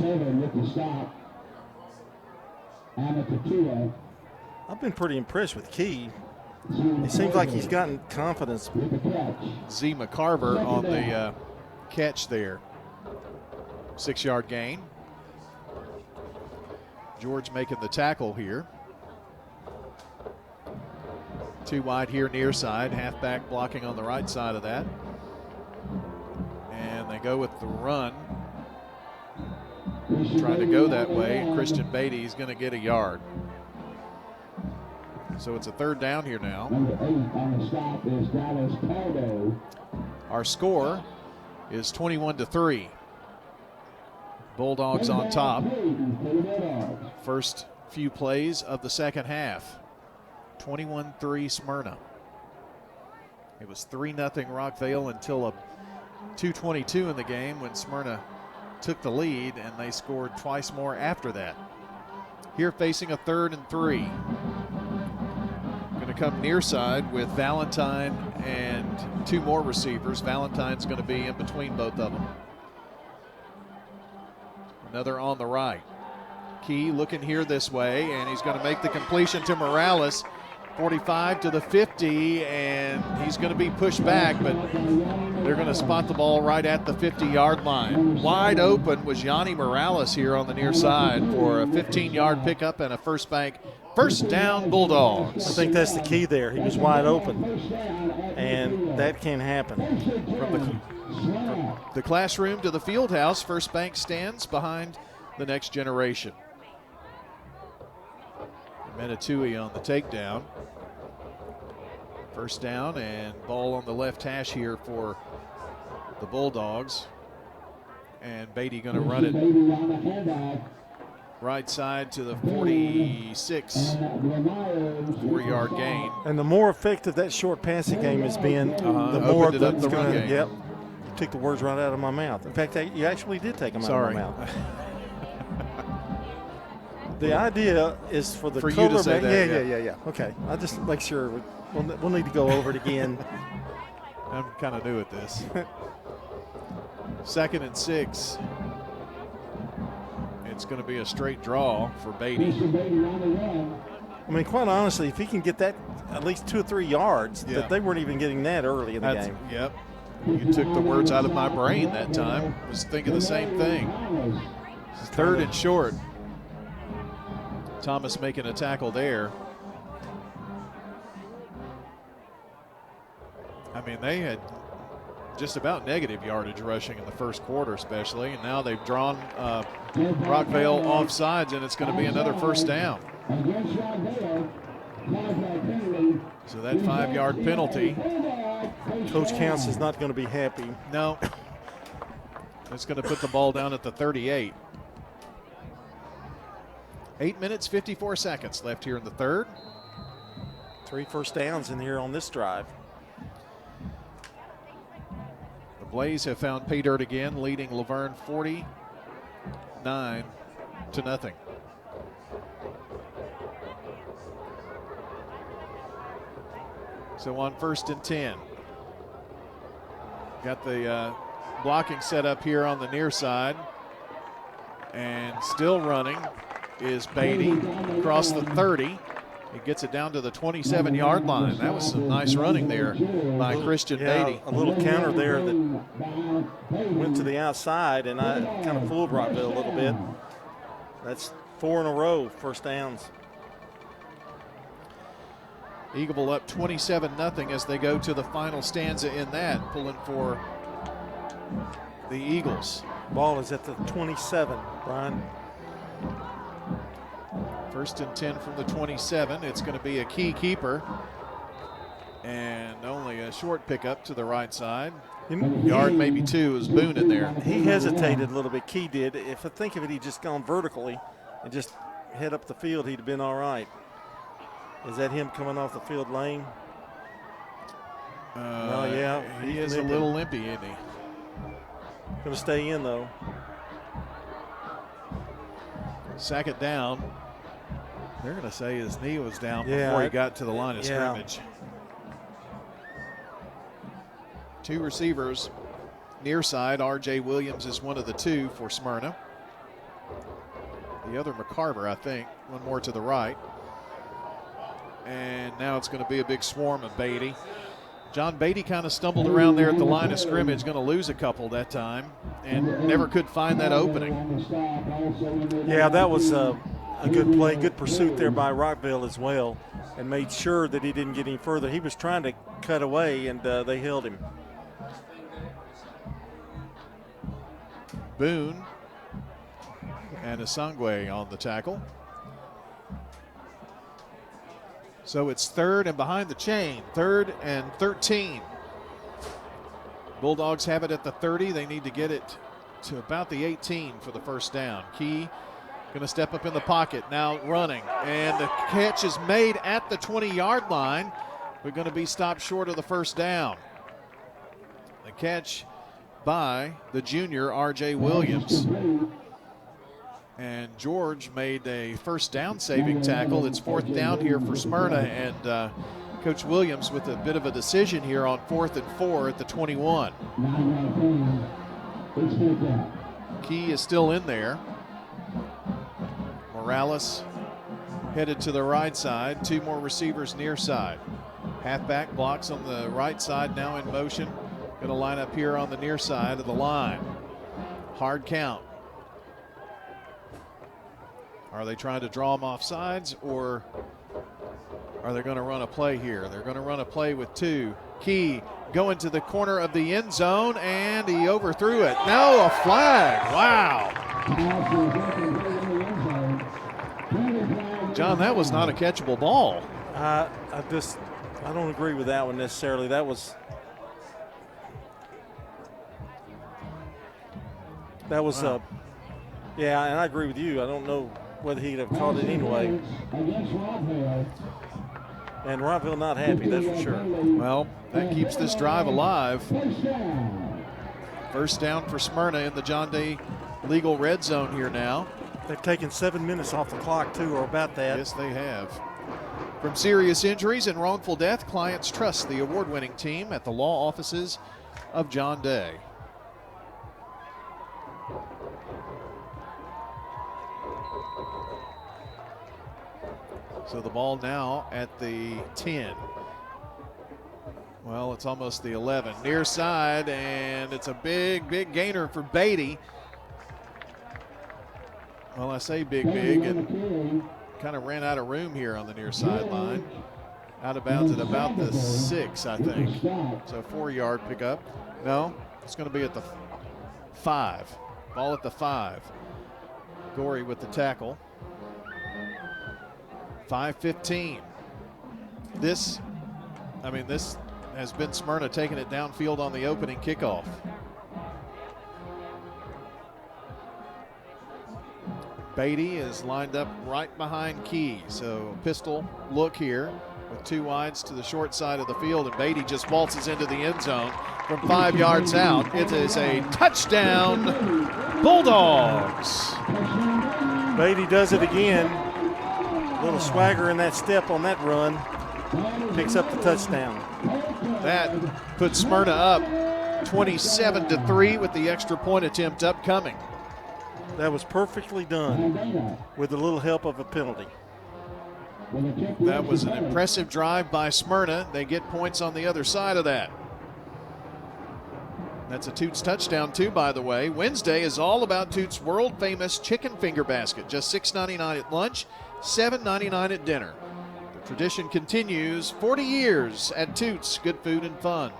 I've been pretty impressed with Key. It seems like he's gotten confidence. Z. McCarver on the catch there. 6-yard gain. George making the tackle here. 2 wide here near side. Halfback blocking on the right side of that. And they go with the run. Trying to go that way. Christian Beatty is going to get a yard. So it's a 3rd down here now. Our score is 21-3. Bulldogs on top. First few plays of the second half. 21-3 Smyrna. It was 3-0 Rockvale until a 2:22 in the game when Smyrna took the lead, and they scored twice more after that. Here facing a 3rd and 3. Going to come near side with Valentine and 2 more receivers. Valentine's going to be in between both of them. Another on the right. Key looking here this way, and he's going to make the completion to Morales. 45 to the 50, and he's going to be pushed back, but they're going to spot the ball right at the 50-yard line. Wide open was Yanni Morales here on the near side for a 15-yard pickup and a first down Bulldogs. I think that's the key there. He was wide open, and that can happen. From the classroom to the field house, First Bank stands behind the next generation. Menatui on the takedown. First down and ball on the left hash here for the Bulldogs. And Beatty going to run it right side to the 46, 4-yard gain. And the more effective that short passing game has been, the more that's going to. Yep, you took the words right out of my mouth. In fact, you actually did take them out of my mouth. The idea is for the for you to say that. Yeah. Okay, I'll just make sure we'll need to go over it again. I'm kind of new at this. 2nd and 6. It's going to be a straight draw for Beatty. I mean, quite honestly, if he can get that at least 2 or 3 yards, that they weren't even getting that early in the game. Yep. You took the words out of my brain that time. I was thinking the same thing. 3rd and short. Thomas making a tackle there. I mean, they had just about negative yardage rushing in the first quarter especially, and now they've drawn Rockvale off sides, and it's going to be another first down. So that 5-yard penalty. Coach Counts is not going to be happy. No. It's going to put the ball down at the 38. 8 minutes, 54 seconds left here in the 3rd. 3 first downs in here on this drive. The Blaze have found pay dirt again, leading Laverne 49-0. So on 1st and 10. Got the blocking set up here on the near side. And still running is Beatty across the 30. He gets it down to the 27-yard line. That was some nice running there by Christian Beatty. A little counter there that went to the outside, and I kind of fooled Rockvale a little bit. That's 4 in a row, first downs. Eagleville up 27-0 as they go to the final stanza in that, pulling for the Eagles. Ball is at the 27, Brian. 1st and 10 from the 27. It's going to be a key keeper. And only a short pickup to the right side. Yard maybe 2 is Boone in there. He hesitated a little bit. Key did. If I think of it, he'd just gone vertically and just head up the field, he'd have been all right. Is that him coming off the field lane? Oh, yeah. He is limping. A little limpy, isn't he? Going to stay in, though. 2nd down. They're going to say his knee was down before he got to the line of scrimmage. 2 receivers near side. R.J. Williams is one of the two for Smyrna. The other McCarver, I think. One more to the right. And now it's going to be a big swarm of Beatty. John Beatty kind of stumbled around there at the line of scrimmage, going to lose a couple that time, and never could find that opening. Yeah, that was a good play, good pursuit there by Rockvale as well, and made sure that he didn't get any further. He was trying to cut away, and they held him. Boone and Asangwe on the tackle. So it's 3rd and behind the chain, 3rd and 13. Bulldogs have it at the 30. They need to get it to about the 18 for the first down. Key going to step up in the pocket, now running. And the catch is made at the 20-yard line. We're going to be stopped short of the first down. The catch by the junior, R.J. Williams. And George made a first down saving tackle. It's 4th down here for Smyrna, and Coach Williams with a bit of a decision here on 4th and 4 at the 21. Key is still in there. Morales headed to the right side. 2 more receivers near side. Halfback blocks on the right side, now in motion. Going to line up here on the near side of the line. Hard count. Are they trying to draw him off sides, or are they going to run a play here? They're going to run a play with 2. Key going to the corner of the end zone, and he overthrew it. No, a flag. Wow. John, that was not a catchable ball. I don't agree with that one necessarily. That was wow. Yeah, and I agree with you. I don't know whether he'd have caught it anyway. And Rockvale not happy, that's for sure. Well, that keeps this drive alive. First down for Smyrna in the John Day legal red zone here now. They've taken 7 minutes off the clock, too, or about that. Yes, they have. From serious injuries and wrongful death, clients trust the award-winning team at the law offices of John Day. So the ball now at the 10. Well, it's almost the 11. Near side, and it's a big gainer for Beatty. Well, I say big, and kind of ran out of room here on the near sideline. Out of bounds at about the 6, I think. So 4-yard pickup. No, it's going to be at the 5. Ball at the 5. Gorey with the tackle. 5:15. This has been Smyrna taking it downfield on the opening kickoff. Beatty is lined up right behind Key. So pistol look here with 2 wides to the short side of the field, and Beatty just waltzes into the end zone from 5 yards out. It is a touchdown, Bulldogs. Beatty does it again. A little swagger in that step on that run. Picks up the touchdown. That puts Smyrna up 27-3 with the extra point attempt upcoming. That was perfectly done with a little help of a penalty. That was an impressive drive by Smyrna. They get points on the other side of that. That's a Toots touchdown too, by the way. Wednesday is all about Toots' world-famous chicken finger basket. Just $6.99 at lunch, $7.99 at dinner. The tradition continues 40 years at Toots. Good food and fun.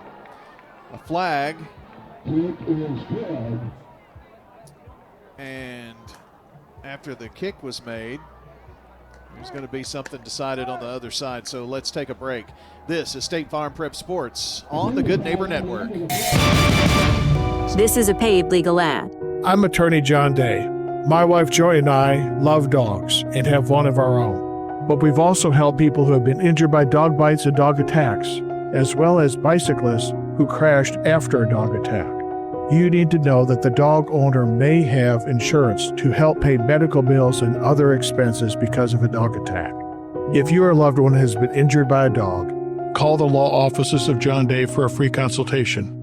A flag. And after the kick was made, there's going to be something decided on the other side. So let's take a break. This is State Farm Prep Sports on the Good Neighbor Network. This is a paid legal ad. I'm attorney John Day. My wife Joy and I love dogs and have one of our own. But we've also helped people who have been injured by dog bites and dog attacks, as well as bicyclists who crashed after a dog attack. You need to know that the dog owner may have insurance to help pay medical bills and other expenses because of a dog attack. If your loved one has been injured by a dog, call the law offices of John Day for a free consultation.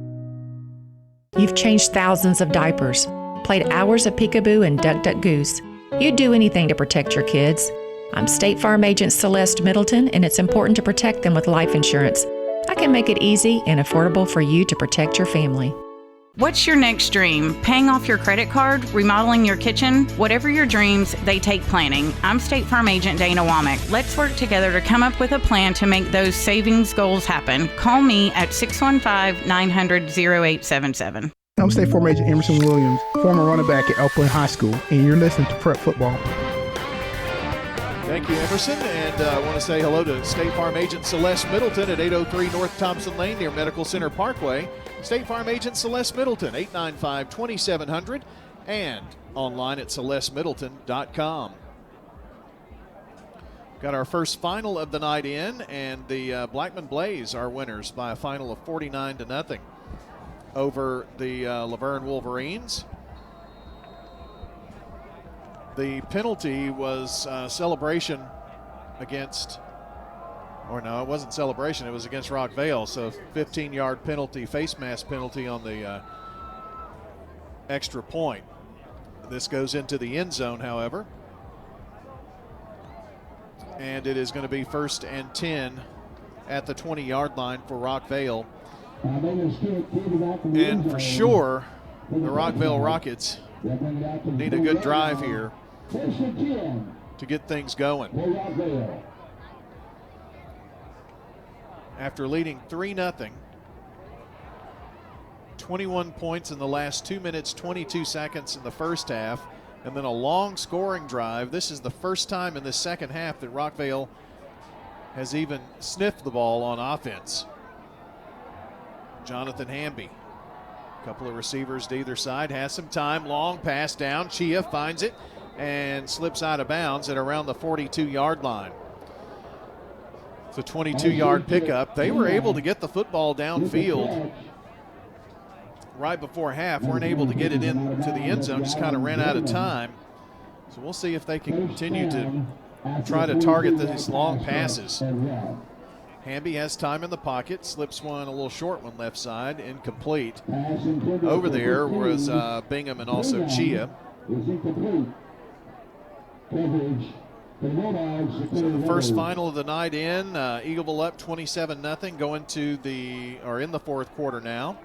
You've changed thousands of diapers, played hours of peekaboo and duck, duck, goose. You'd do anything to protect your kids. I'm State Farm Agent Celeste Middleton, and it's important to protect them with life insurance. I can make it easy and affordable for you to protect your family. What's your next dream? Paying off your credit card? Remodeling your kitchen? Whatever your dreams, they take planning. I'm State Farm Agent Dana Womack. Let's work together to come up with a plan to make those savings goals happen. Call me at 615-900-0877. I'm State Farm Agent Emerson Williams, former running back at Elk Point High School, and you're listening to Prep Football. Thank you, Emerson. And I want to say hello to State Farm Agent Celeste Middleton at 803 North Thompson Lane near Medical Center Parkway. State Farm Agent Celeste Middleton, 895-2700, and online at CelesteMiddleton.com. Got our first final of the night in, and the Blackman Blaze are winners by a final of 49-0 over the Laverne Wolverines. The penalty was celebration against, or no, it wasn't celebration, it was against Rockvale. So 15-yard penalty, face mask penalty on the extra point. This goes into the end zone, however. And it is going to be 1st and 10 at the 20-yard line for Rockvale. And for sure, the Rockvale Rockets need a good drive here to get things going. After leading 3-0, 21 points in the last 2 minutes, 22 seconds in the first half, and then a long scoring drive. This is the first time in the second half that Rockvale has even sniffed the ball on offense. Jonathan Hamby, a couple of receivers to either side, has some time, long pass down. Chia finds it and slips out of bounds at around the 42-yard line. It's a 22-yard pickup. They were able to get the football downfield right before half. Weren't able to get it into the end zone, just kind of ran out of time. So we'll see if they can continue to try to target these long passes. Hamby has time in the pocket, slips one, a little short one left side, incomplete. Over there was Bingham and also Chia. So the first final of the night in, Eagleville up 27-0, going to in the fourth quarter now.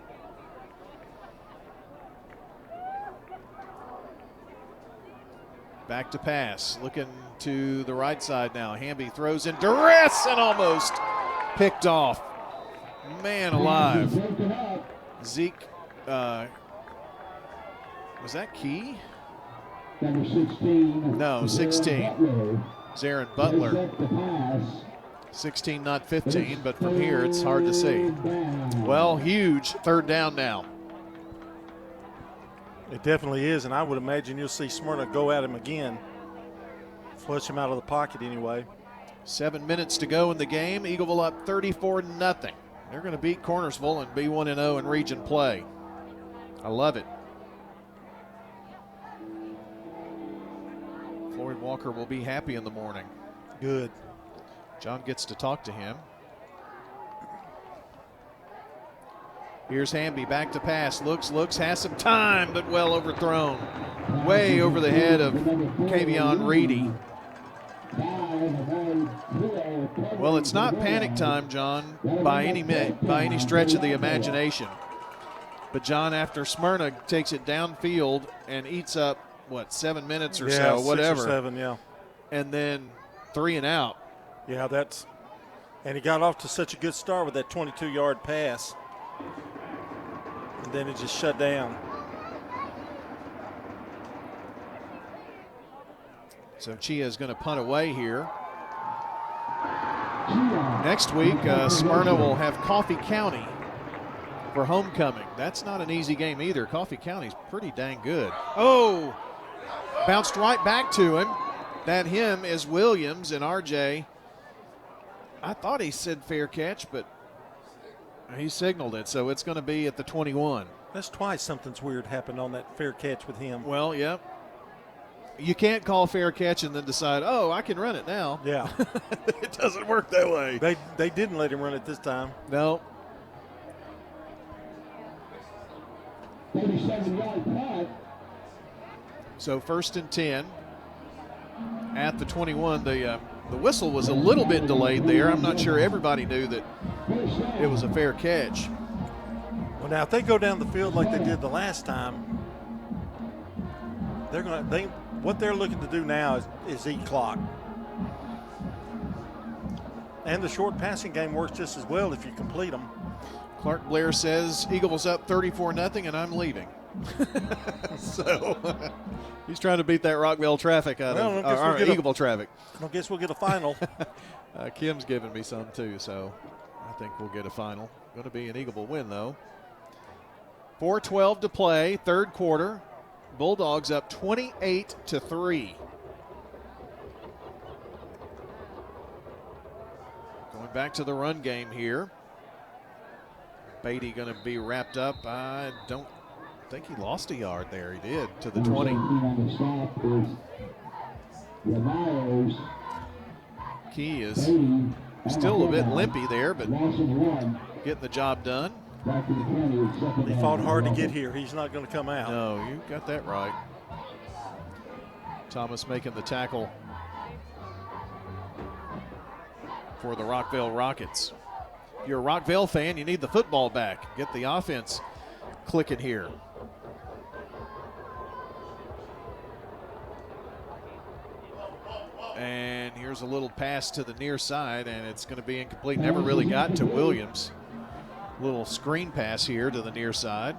Back to pass, looking to the right side now. Hamby throws in duress and almost picked off. Man alive. Zeke, was that Key? Number 16. No, 16. Zarin Butler. 16, not 15, but from here it's hard to see. Well, huge third down now. It definitely is, and I would imagine you'll see Smyrna go at him again. Flush him out of the pocket anyway. 7 minutes to go in the game. Eagleville up 34-0. They're going to beat Cornersville and be 1-0 in region play. I love it. Floyd Walker will be happy in the morning. Good. John gets to talk to him. Here's Hamby back to pass. Looks, has some time, but well overthrown. Way over the head of Kavion Reedy. Well, it's not panic time, John, by any stretch of the imagination. But John, after Smyrna takes it downfield and eats up, 7 minutes or so, whatever. 6 or 7, yeah. And then 3 and out. Yeah, and he got off to such a good start with that 22-yard pass. And then it just shut down. So Chia is going to punt away here. Next week, Smyrna will have Coffee County for homecoming. That's not an easy game either. Coffee County's pretty dang good. Oh, bounced right back to him. That him is Williams, and RJ, I thought he said fair catch, but he signaled it, so it's going to be at the 21. That's twice something's weird happened on that fair catch with him. Well, yep. You can't call fair catch and then decide, oh, I can run it now. Yeah. It doesn't work that way. They didn't let him run it this time. No. So 1st and 10 at the 21. The whistle was a little bit delayed there. I'm not sure everybody knew that it was a fair catch. Well, now if they go down the field like they did the last time, what they're looking to do now is eat clock. And the short passing game works just as well if you complete them. Clark Blair says Eagles up 34-0 and I'm leaving. So he's trying to beat that Rockvale traffic out of Eagle traffic. I guess we'll get a final. Kim's giving me some too, so I think we'll get a final. Going to be an Eagle win though. 4:12 to play, third quarter. Bulldogs up 28-3. Going back to the run game here. Beatty going to be wrapped up. I don't think he lost a yard there. He did to the 20. Key is still a bit limpy there, but getting the job done. He fought hard to get here. He's not going to come out. No, you got that right. Thomas making the tackle for the Rockvale Rockets. If you're a Rockvale fan, you need the football back. Get the offense clicking here. And here's a little pass to the near side, and it's going to be incomplete. Never really got to Williams. Little screen pass here to the near side.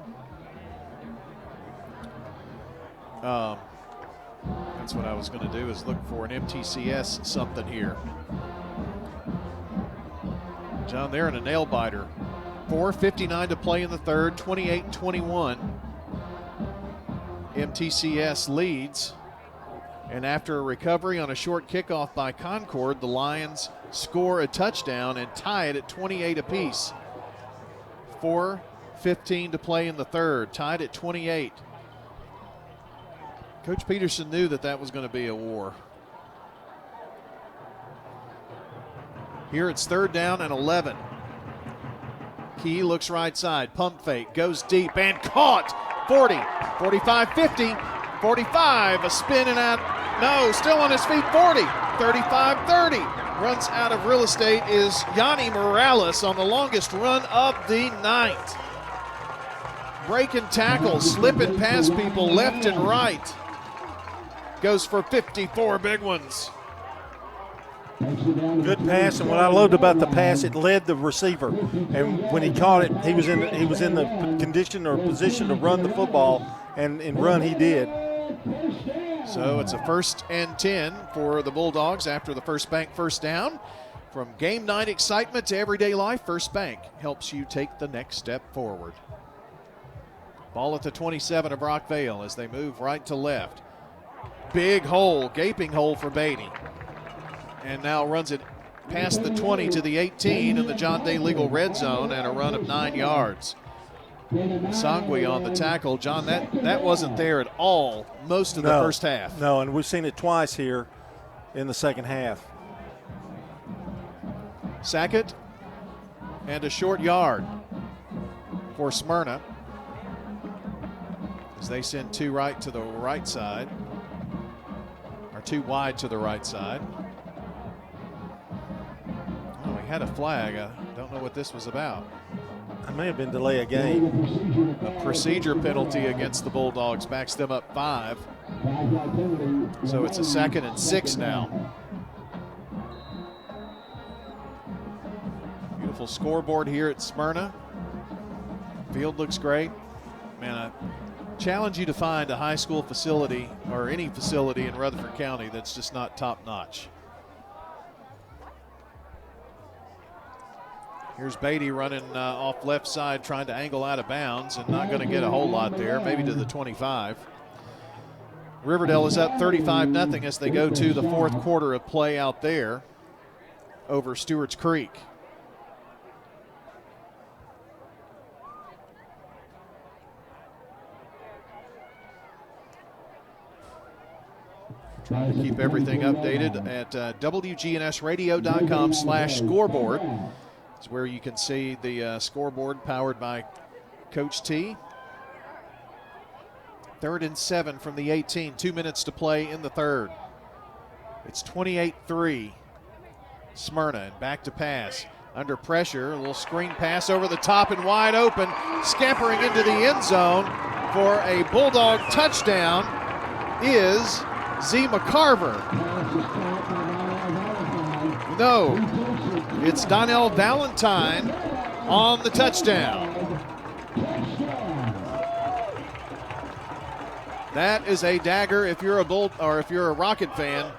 That's what I was going to do, is look for an MTCS something here. John, they're in a nail biter. 4:59 to play in the third, 28-21. MTCS leads. And after a recovery on a short kickoff by Concord, the Lions score a touchdown and tie it at 28 apiece. 4:15 to play in the third, tied at 28. Coach Peterson knew that was going to be a war. Here it's 3rd down and 11. Key looks right side, pump fake, goes deep and caught. 40, 45, 50, 45, a spin and out. No, still on his feet, 40, 35, 30. Runs out of real estate is Yanni Morales on the longest run of the night. Breaking tackles, slipping past people left and right. Goes for 54 big ones. Good pass, and what I loved about the pass, it led the receiver. And when he caught it, he was in the condition or position to run the football, and run he did. So it's a 1st and 10 for the Bulldogs after the First Bank first down. From game night excitement to everyday life, First Bank helps you take the next step forward. Ball at the 27 of Rockvale as they move right to left. Big hole, gaping hole for Beatty. And now runs it past the 20 to the 18 in the John Day Legal red zone and a run of 9 yards. Sangui on the tackle. John, that wasn't there at all most of the first half. No, and we've seen it twice here in the second half. Sackett and a short yard for Smyrna as they send 2 right to the right side, or 2 wide to the right side. Oh, he had a flag. I don't know what this was about. It may have been delay of game. A procedure penalty against the Bulldogs backs them up 5. So it's a 2nd and 6 now. Beautiful scoreboard here at Smyrna. Field looks great. Man, I challenge you to find a high school facility or any facility in Rutherford County that's just not top notch. Here's Beatty running off left side, trying to angle out of bounds and not going to get a whole lot there, maybe to the 25. Riverdale is up 35-0 as they go to the 4th quarter of play out there over Stewart's Creek. Trying to keep everything updated at WGNSradio.com/scoreboard. It's where you can see the scoreboard powered by Coach T. 3rd and 7 from the 18. 2 minutes to play in the third. It's 28-3. Smyrna, and back to pass. Under pressure, a little screen pass over the top and wide open. Scampering into the end zone for a Bulldog touchdown is Z. McCarver. No, it's Donnell Valentine on the touchdown. That is a dagger if you're a Rocket fan.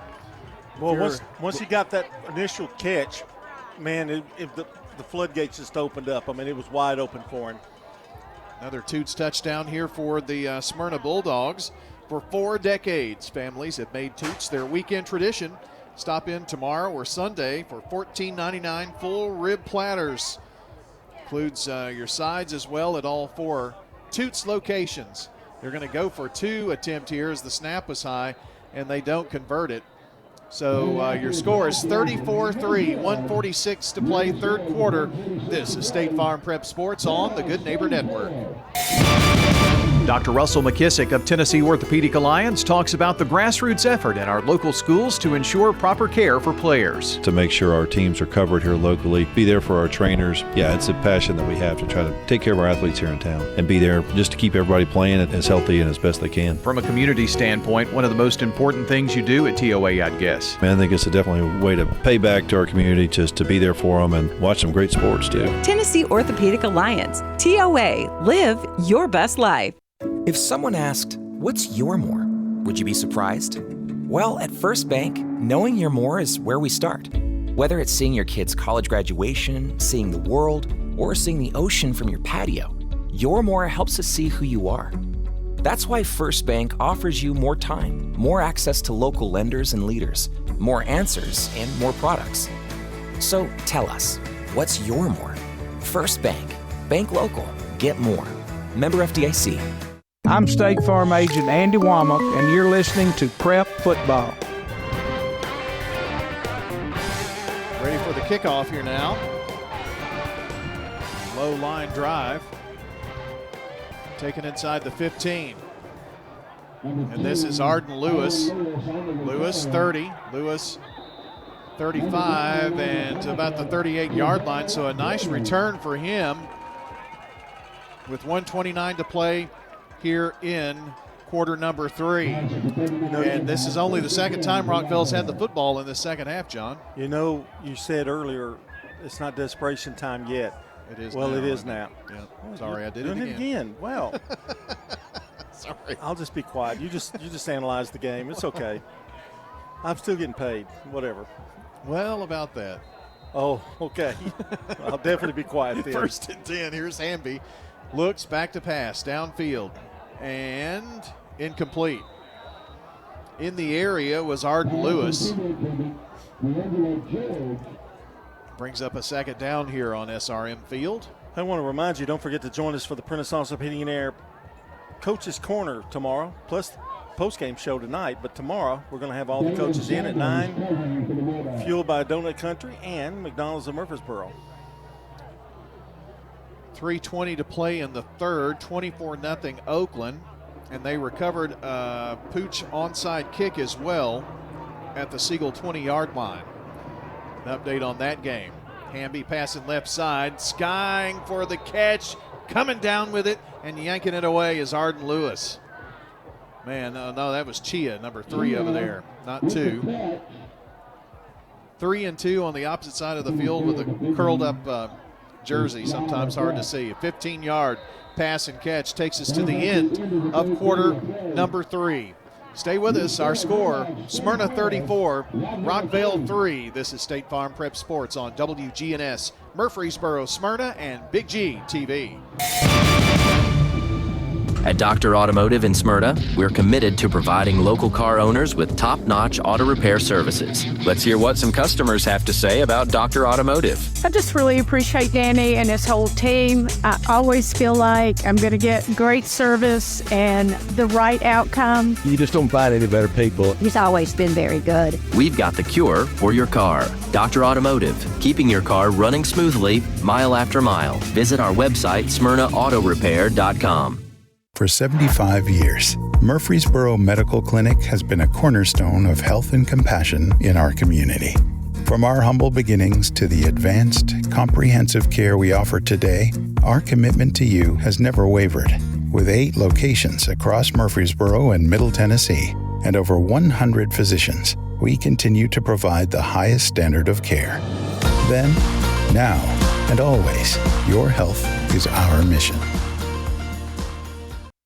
Well, once he got that initial catch, man, the floodgates just opened up. I mean, it was wide open for him. Another Toots touchdown here for the Smyrna Bulldogs. For 4 decades, families have made Toots their weekend tradition. Stop in tomorrow or Sunday for $14.99 full rib platters. Includes your sides as well at all 4 Toots locations. They're going to go for 2 attempt here as the snap was high, and they don't convert it. So your score is 34-3, 146 to play, third quarter. This is State Farm Prep Sports on the Good Neighbor Network. Dr. Russell McKissick of Tennessee Orthopedic Alliance talks about the grassroots effort in our local schools to ensure proper care for players. To make sure our teams are covered here locally, be there for our trainers. Yeah, it's a passion that we have to try to take care of our athletes here in town and be there just to keep everybody playing as healthy and as best they can. From a community standpoint, one of the most important things you do at TOA, I'd guess. Man, I think it's definitely a way to pay back to our community, just to be there for them and watch some great sports too. Tennessee Orthopedic Alliance, TOA, live your best life. If someone asked, what's your more? Would you be surprised? Well, at First Bank, knowing your more is where we start. Whether it's seeing your kid's college graduation, seeing the world, or seeing the ocean from your patio, your more helps us see who you are. That's why First Bank offers you more time, more access to local lenders and leaders, more answers, and more products. So tell us, what's your more? First Bank. Bank local. Get more. Member FDIC. I'm State Farm Agent Andy Womack, and you're listening to Prep Football. Ready for the kickoff here now. Low line drive. Taken inside the 15. And this is Arden Lewis. Lewis 30. Lewis 35 and to about the 38-yard line. So a nice return for him with 1:29 to play here in quarter number 3. And this is only the second time Rockvale's had the football in the second half, John. You know, you said earlier it's not desperation time yet. It is well, now. It is now. Yeah. Sorry, I did it again. Well, sorry. I'll just be quiet. You just analyze the game. It's okay. I'm still getting paid. Whatever. Well, about that. Oh, okay. I'll definitely be quiet then. 1st and 10. Here's Hamby. Looks back to pass downfield and incomplete. In the area was Arden Lewis. Brings up a second down here on SRM Field. I want to remind you, don't forget to join us for the Prentice Allsup Heating and Air Coach's Corner tomorrow, plus post-game show tonight. But tomorrow, we're going to have all the coaches in at 9, fueled by Donut Country and McDonald's of Murfreesboro. 3:20 to play in the third, 24-0 Oakland. And they recovered a Pooch onside kick as well at the Siegel 20-yard line. An update on that game. Hamby passing left side, skying for the catch, coming down with it, and yanking it away is Arden Lewis. Man, no, that was Chia, number 3 over there, not 2. 3 and 2 on the opposite side of the field with a curled up jersey, sometimes hard to see. A 15-yard pass and catch takes us to the end of quarter number 3. Stay with us. Our score, Smyrna 34, Rockvale 3. This is State Farm Prep Sports on WGNS, Murfreesboro, Smyrna, and Big G TV. At Dr. Automotive in Smyrna, we're committed to providing local car owners with top-notch auto repair services. Let's hear what some customers have to say about Dr. Automotive. I just really appreciate Danny and his whole team. I always feel like I'm going to get great service and the right outcome. You just don't find any better people. He's always been very good. We've got the cure for your car. Dr. Automotive, keeping your car running smoothly, mile after mile. Visit our website, SmyrnaAutorepair.com. For 75 years, Murfreesboro Medical Clinic has been a cornerstone of health and compassion in our community. From our humble beginnings to the advanced, comprehensive care we offer today, our commitment to you has never wavered. With 8 locations across Murfreesboro and Middle Tennessee and over 100 physicians, we continue to provide the highest standard of care. Then, now, and always, your health is our mission.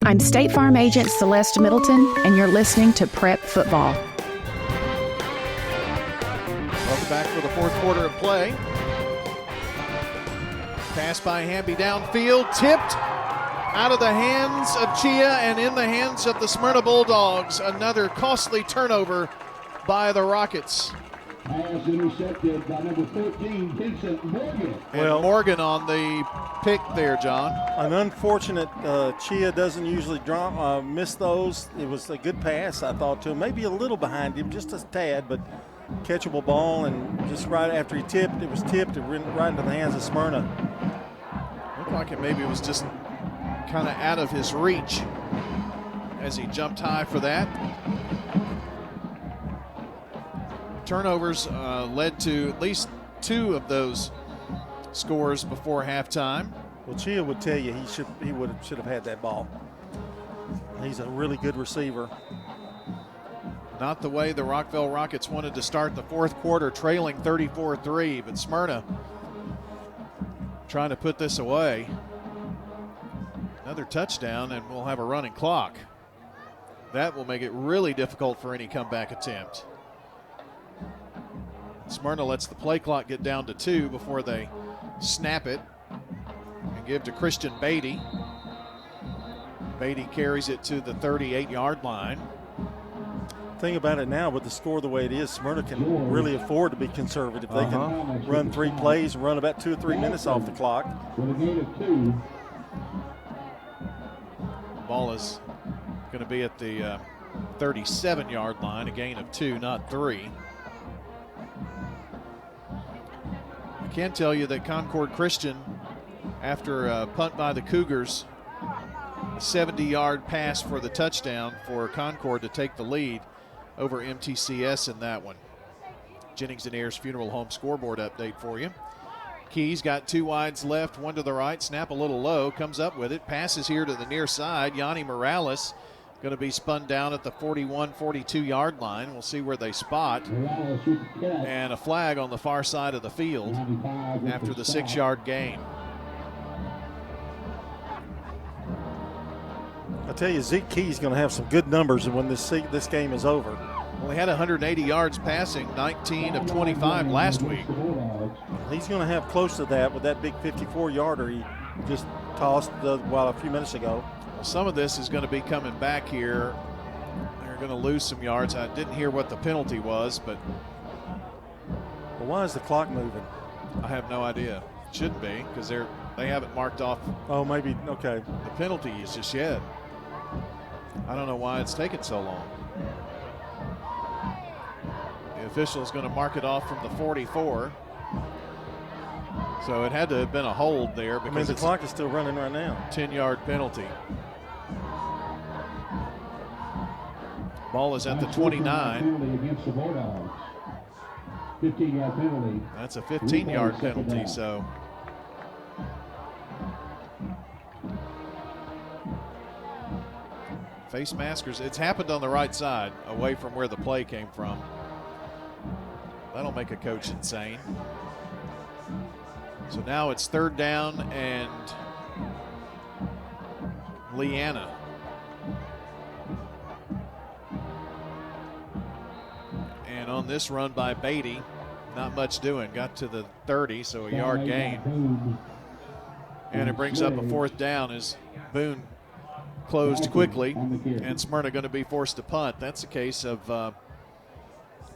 I'm State Farm Agent Celeste Middleton, and you're listening to Prep Football. Welcome back for the fourth quarter of play. Pass by Hamby downfield, tipped out of the hands of Chia and in the hands of the Smyrna Bulldogs. Another costly turnover by the Rockets. Pass intercepted by number 13, Vincent Morgan. And Morgan on the pick there, John. An unfortunate Chia doesn't usually miss those. It was a good pass, I thought, to him. Maybe a little behind him, just a tad, but catchable ball. And just right after he tipped, it was tipped and right into the hands of Smyrna. Looked like it maybe was just kind of out of his reach as he jumped high for that. Turnovers led to at least 2 of those scores before halftime. Well, Chia would tell you he should have had that ball. He's a really good receiver. Not the way the Rockvale Rockets wanted to start the fourth quarter, trailing 34-3, but Smyrna trying to put this away. Another touchdown, and we'll have a running clock. That will make it really difficult for any comeback attempt. Smyrna lets the play clock get down to 2 before they snap it and give to Christian Beatty. Beatty carries it to the 38-yard line. Thing about it now, with the score the way it is, Smyrna can really afford to be conservative. They can run 3 plays and run about 2 or 3 minutes off the clock. With a gain of 2. Ball is going to be at the 37-yard line, a gain of 2, not 3. I can tell you that Concord Christian, after a punt by the Cougars, a 70-yard pass for the touchdown for Concord to take the lead over MTCS in that one. Jennings and Ayers Funeral Home scoreboard update for you. Keys got 2 wides left, 1 to the right, snap a little low, comes up with it, passes here to the near side. Yanni Morales going to be spun down at the 41, 42-yard line. We'll see where they spot. And a flag on the far side of the field after the 6-yard gain. I tell you, Zeke Key's going to have some good numbers when this game is over. Well, he had 180 yards passing, 19 of 25 last week. He's going to have close to that with that big 54-yarder he just tossed a few minutes ago. Some of this is going to be coming back here. They're going to lose some yards. I didn't hear what the penalty was, but. Well, why is the clock moving? I have no idea. It shouldn't be, because they haven't marked off. Oh, maybe, okay. The penalties just yet. I don't know why it's taken so long. The official is going to mark it off from the 44. So it had to have been a hold there because the clock is still running right now. 10-yard penalty. Ball is at the 29. Against the Bulldogs. 15-yard penalty. That's a 15-yard penalty, so. Face maskers, it's happened on the right side, away from where the play came from. That'll make a coach insane. So now it's 3rd down and Leanna. And on this run by Beatty, not much doing. Got to the 30, so a yard gain. And it brings up a 4th down as Boone closed quickly, and Smyrna going to be forced to punt. That's a case of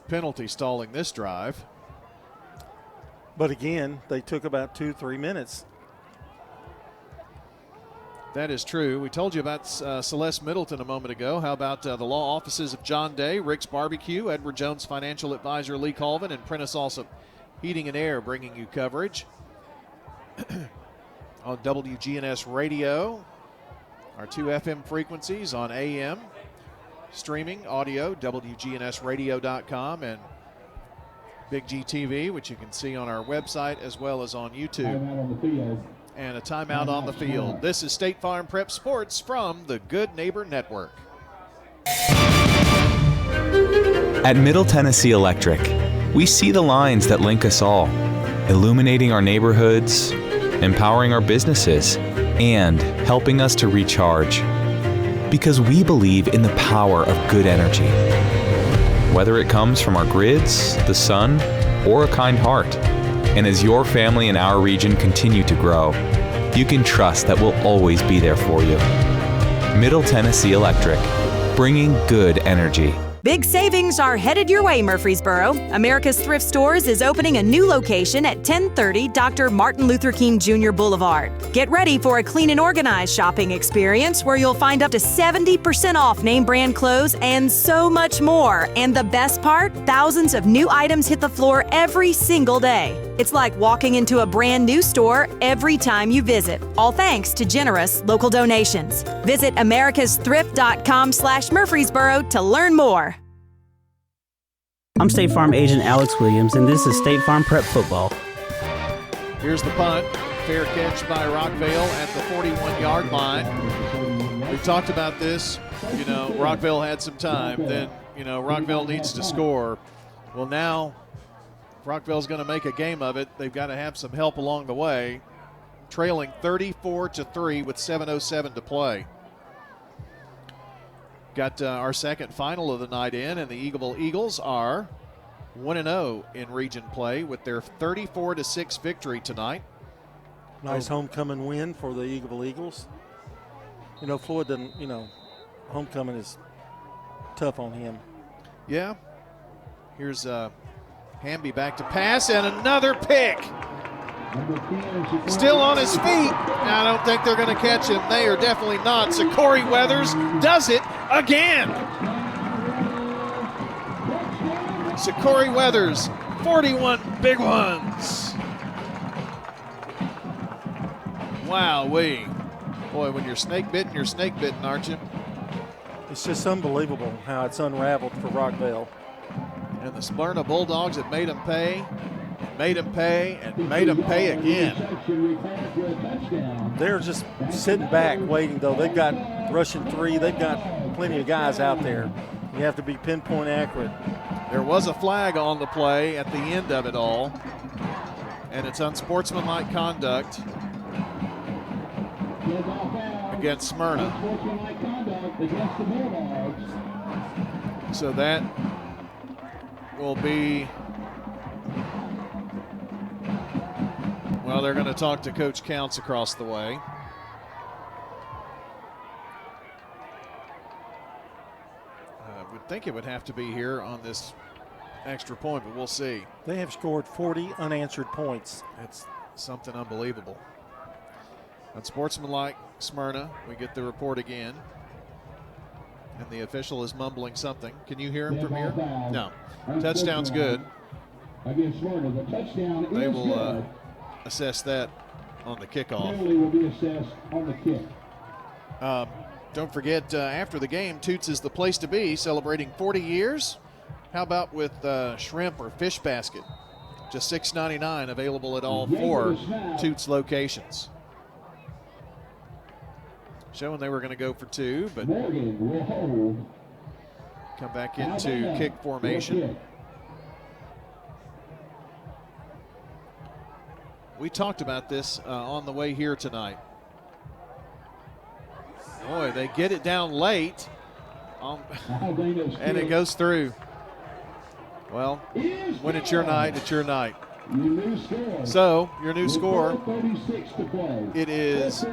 penalty stalling this drive. But again, they took about 2-3 minutes. That is true. We told you about Celeste Middleton a moment ago. How about the law offices of John Day, Rick's Barbecue, Edward Jones Financial Advisor Lee Colvin, and Prentice also Heating and Air bringing you coverage on WGNS Radio, our 2 FM frequencies on AM, streaming audio, WGNSradio.com and Big G TV, which you can see on our website as well as on YouTube. Timeout on the field. And a timeout on the field. This is State Farm Prep Sports from the Good Neighbor Network. At Middle Tennessee Electric, we see the lines that link us all, illuminating our neighborhoods, empowering our businesses, and helping us to recharge. Because we believe in the power of good energy. Whether it comes from our grids, the sun, or a kind heart. And as your family and our region continue to grow, you can trust that we'll always be there for you. Middle Tennessee Electric, bringing good energy. Big savings are headed your way, Murfreesboro. America's Thrift Stores is opening a new location at 1030 Dr. Martin Luther King Jr. Boulevard. Get ready for a clean and organized shopping experience where you'll find up to 70% off name brand clothes and so much more. And the best part, thousands of new items hit the floor every single day. It's like walking into a brand new store every time you visit, all thanks to generous local donations. Visit americasthrift.com/Murfreesboro to learn more. I'm State Farm agent Alex Williams, and this is State Farm Prep Football. Here's the punt. Fair catch by Rockvale at the 41-yard line. We've talked about this. Rockvale had some time. Then, Rockvale needs to score. Well, now Rockvale's going to make a game of it. They've got to have some help along the way. Trailing 34-3 with 7:07 to play. Got our second final of the night in, and the Eagles are 1-0 in region play with their 34-6 victory tonight. Nice homecoming win for the Eagles. Floyd doesn't, homecoming is tough on him. Yeah. Here's Hamby back to pass, and another pick. Still on his feet. Now, I don't think they're going to catch him. They are definitely not. So Corey Weathers does it again. So Corey Weathers, 41 big ones. Wow-wee. Boy, when you're snake bitten, you're snake bitten, aren't you? It's just unbelievable how it's unraveled for Rockvale. And the Smyrna Bulldogs have made them pay. Made him pay, and made him pay again. They're just sitting back waiting, though. They've got rushing three. They've got plenty of guys out there. You have to be pinpoint accurate. There was a flag on the play at the end of it all, and it's unsportsmanlike conduct against Smyrna. So that will be... Well, they're going to talk to Coach Counts across the way. I would think it would have to be here on this extra point, but we'll see. They have scored 40 unanswered points. It's something unbelievable. Unsportsmanlike Smyrna. We get the report again. And the official is mumbling something. Can you hear him from here? No. Touchdown's good. Against Smyrna, the touchdown They is will good. Assess that on the kickoff. Penalty will be assessed on the kick. Don't forget, after the game, Toots is the place to be, celebrating 40 years. How about with shrimp or fish basket? Just $6.99, available at all four Toots locations. Showing they were going to go for two, but Morgan will hold. come back into kick formation. We talked about this on the way here tonight. Boy, they get it down late, and it goes through. Well, when it's your night, it's your night. So, your new score, it is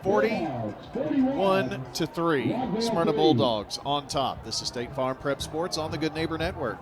41-3. Smyrna Bulldogs on top. This is State Farm Prep Sports on the Good Neighbor Network.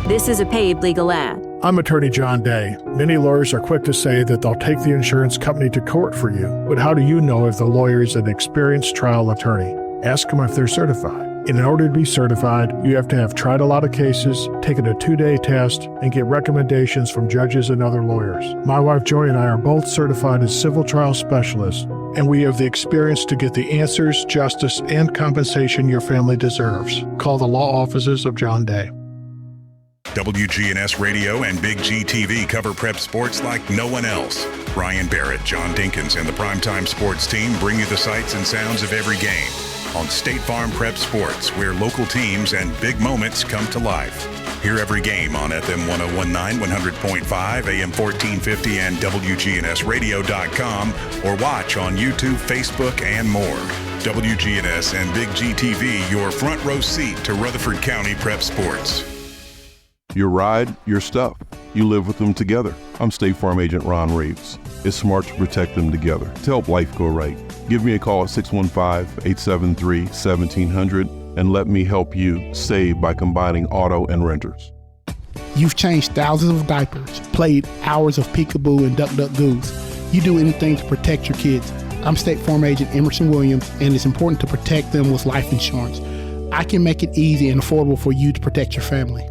This is a paid legal ad. I'm attorney John Day. Many lawyers are quick to say that they'll take the insurance company to court for you, but how do you know if the lawyer is an experienced trial attorney? Ask them if they're certified. And in order to be certified, you have to have tried a lot of cases, taken a 2-day test, and get recommendations from judges and other lawyers. My wife Joy and I are both certified as civil trial specialists. and we have the experience to get the answers, justice, and compensation your family deserves. Call the law offices of John Day. WGNS Radio and Big G TV cover prep sports like no one else. Brian Barrett, John Dinkins, and the Primetime Sports team bring you the sights and sounds of every game on State Farm Prep Sports, where local teams and big moments come to life. Hear every game on FM 1019, 100.5, AM 1450, and WGNSradio.com, or watch on YouTube, Facebook, and more. WGNS and Big G TV, your front row seat to Rutherford County Prep Sports. Your ride, your stuff. You live with them together. I'm State Farm Agent Ron Reeves. It's smart to protect them together to help life go right. Give me a call at 615-873-1700 and let me help you save by combining auto and renters. You've changed thousands of diapers, played hours of peekaboo and duck goose. You do anything to protect your kids. I'm State Farm Agent Emerson Williams, and it's important to protect them with life insurance. I can make it easy and affordable for you to protect your family.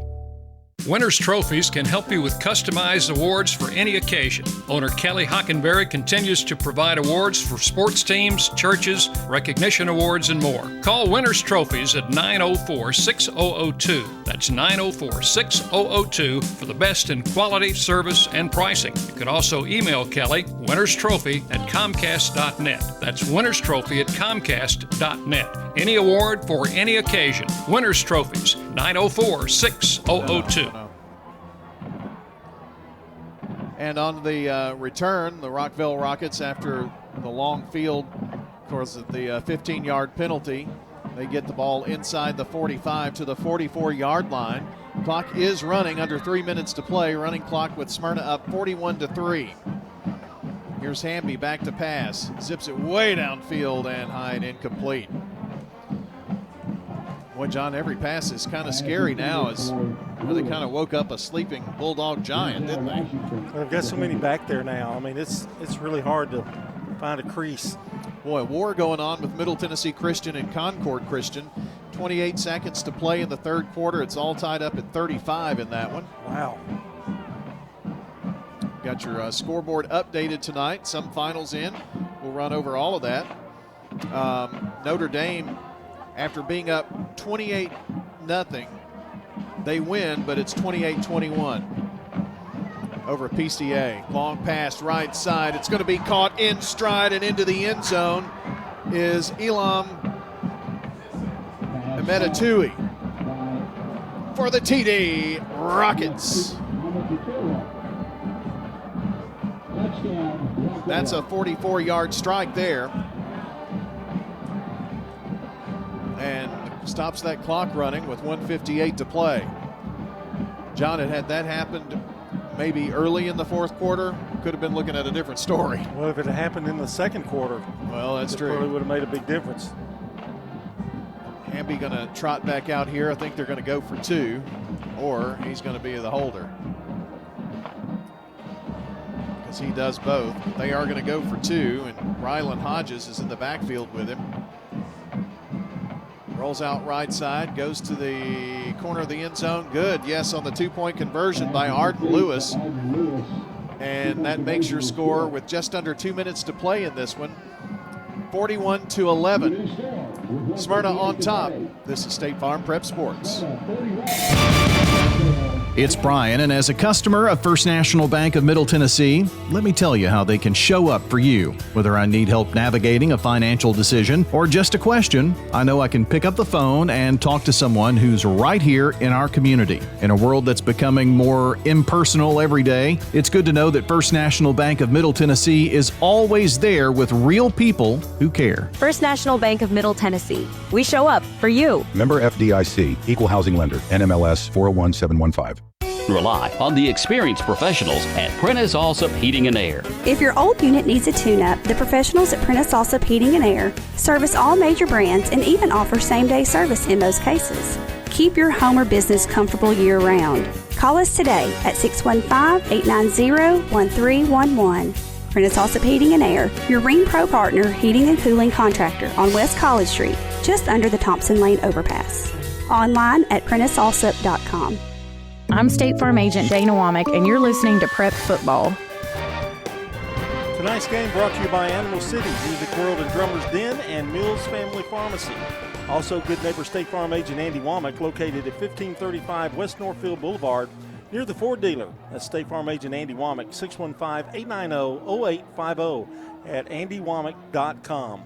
Winners Trophies can help you with customized awards for any occasion. Owner Kelly Hockenberry continues to provide awards for sports teams, churches, recognition awards, and more. Call Winners Trophies at 904-6002. That's 904-6002 for the best in quality, service, and pricing. You can also email Kelly, winnerstrophy@comcast.net. That's winnerstrophy@comcast.net. Any award for any occasion. Winners Trophies, 904-6002. And on the return, the Rockvale Rockets, after the long field, of course, at the 15-yard penalty, they get the ball inside the 45 to the 44-yard line. Clock is running, under 3 minutes to play. Running clock with Smyrna up 41-3. Here's Hamby back to pass. Zips it way downfield and high and incomplete. Boy, John, every pass is kind of scary now, as really kind of woke up a sleeping Bulldog giant, didn't they? They've got so many back there now. I mean, it's really hard to find a crease. Boy, war going on with Middle Tennessee Christian and Concord Christian. 28 seconds to play in the third quarter. It's all tied up at 35 in that one. Wow. Got your scoreboard updated tonight. Some finals in. We'll run over all of that. Notre Dame, after being up 28-0, they win, but it's 28-21 over PCA. Long pass right side. It's going to be caught in stride, and into the end zone is Elam Emetatui for the TD Rockets. That's a 44-yard strike there. And stops that clock running with 1:58 to play. John, had that happened maybe early in the fourth quarter, could have been looking at a different story. Well, if it had happened in the second quarter, well, that's true. It probably would have made a big difference. Hamby going to trot back out here. I think they're going to go for two, or he's going to be the holder, because he does both. But they are going to go for two, and Rylan Hodges is in the backfield with him. Rolls out right side, goes to the corner of the end zone. Good, yes, on the two-point conversion by Arden Lewis. And that makes your score with just under 2 minutes to play in this one, 41-11. Smyrna on top. This is State Farm Prep Sports. It's Brian, and as a customer of First National Bank of Middle Tennessee, let me tell you how they can show up for you. Whether I need help navigating a financial decision or just a question, I know I can pick up the phone and talk to someone who's right here in our community. In a world that's becoming more impersonal every day, it's good to know that First National Bank of Middle Tennessee is always there with real people who care. First National Bank of Middle Tennessee. We show up for you. Member FDIC, Equal Housing Lender, NMLS 401715. Rely on the experienced professionals at Prentice Allsup Heating and Air. If your old unit needs a tune-up, the professionals at Prentice Allsup Heating and Air service all major brands and even offer same-day service in most cases. Keep your home or business comfortable year-round. Call us today at 615-890-1311. Prentice Allsup Heating and Air, your Ring Pro partner heating and cooling contractor on West College Street, just under the Thompson Lane overpass. Online at PrenticeAllsup.com. I'm State Farm Agent Dana Womack, and you're listening to Prep Football. Tonight's game brought to you by Animal City, Music World and Drummers Den, and Mills Family Pharmacy. Also, good neighbor State Farm agent Andy Womack, located at 1535 West Northfield Boulevard, near the Ford dealer. That's State Farm agent Andy Womack, 615-890-0850 at andywomack.com.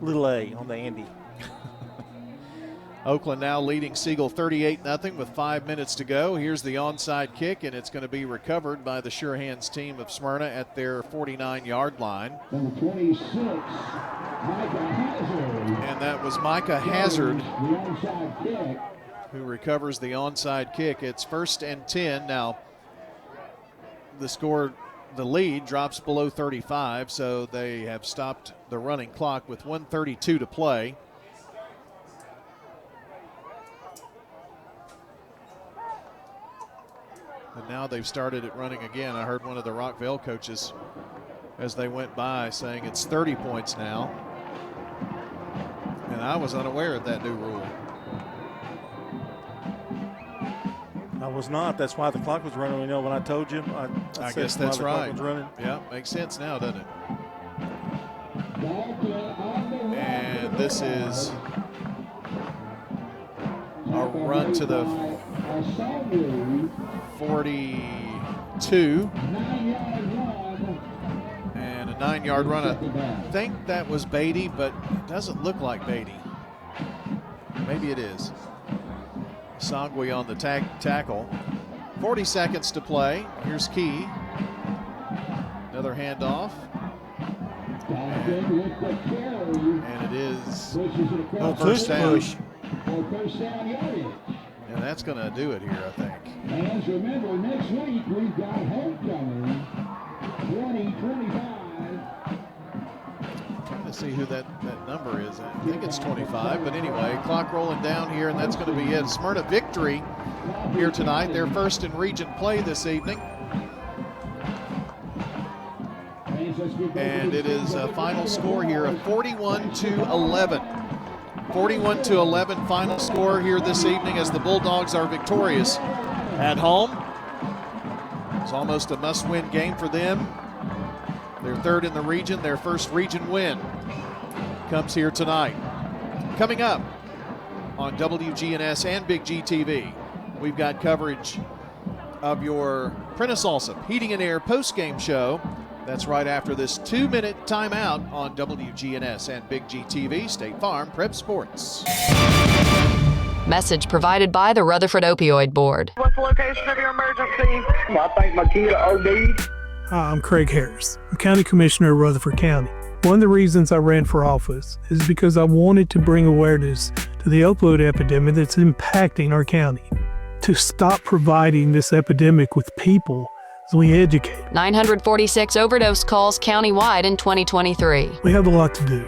Little A on the Andy. Oakland now leading Siegel 38-0 with 5 minutes to go. Here's the onside kick, and it's going to be recovered by the Sure Hands team of Smyrna at their 49-yard line. Number 26, Micah Hazard. And that was Micah Hazard The onside kick. who recovers the onside kick. It's 1st and 10. Now, the lead drops below 35, so they have stopped the running clock with 1:32 to play. And now they've started it running again. I heard one of the Rockvale coaches as they went by saying it's 30 points now. And I was unaware of that new rule. I was not. That's why the clock was running. You know, when I told you, I guess that's right. Was running. Yeah, makes sense now, doesn't it? And this is a run to the 42. And a 9-yard run. I think that was Beatty, but it doesn't look like Beatty. Maybe it is. Sangui on the tackle. 40 seconds to play. Here's Key. Another handoff. And it is first down. And that's going to do it here, I think. And remember, next week we've got homecoming 2025. Trying to see who that number is. I think it's 25, but anyway, clock rolling down here, and that's going to be it. Smyrna victory here tonight, their first in region play this evening. And it is a final score here of 41-11. 41-11 final score here this evening as the Bulldogs are victorious at home. It's almost a must-win game for them. They're third in the region. Their first region win comes here tonight. Coming up on WGNS and Big G TV, we've got coverage of your Prentice Allsup Heating and Air post-game show. That's right after this 2-minute timeout on WGNS and Big G TV, State Farm Prep Sports. Message provided by the Rutherford Opioid Board. What's the location of your emergency? I think my kid OD'd. Hi, I'm Craig Harris. I'm County Commissioner of Rutherford County. One of the reasons I ran for office is because I wanted to bring awareness to the opioid epidemic that's impacting our county. To stop providing this epidemic with people as we educate. 946 overdose calls countywide in 2023. We have a lot to do,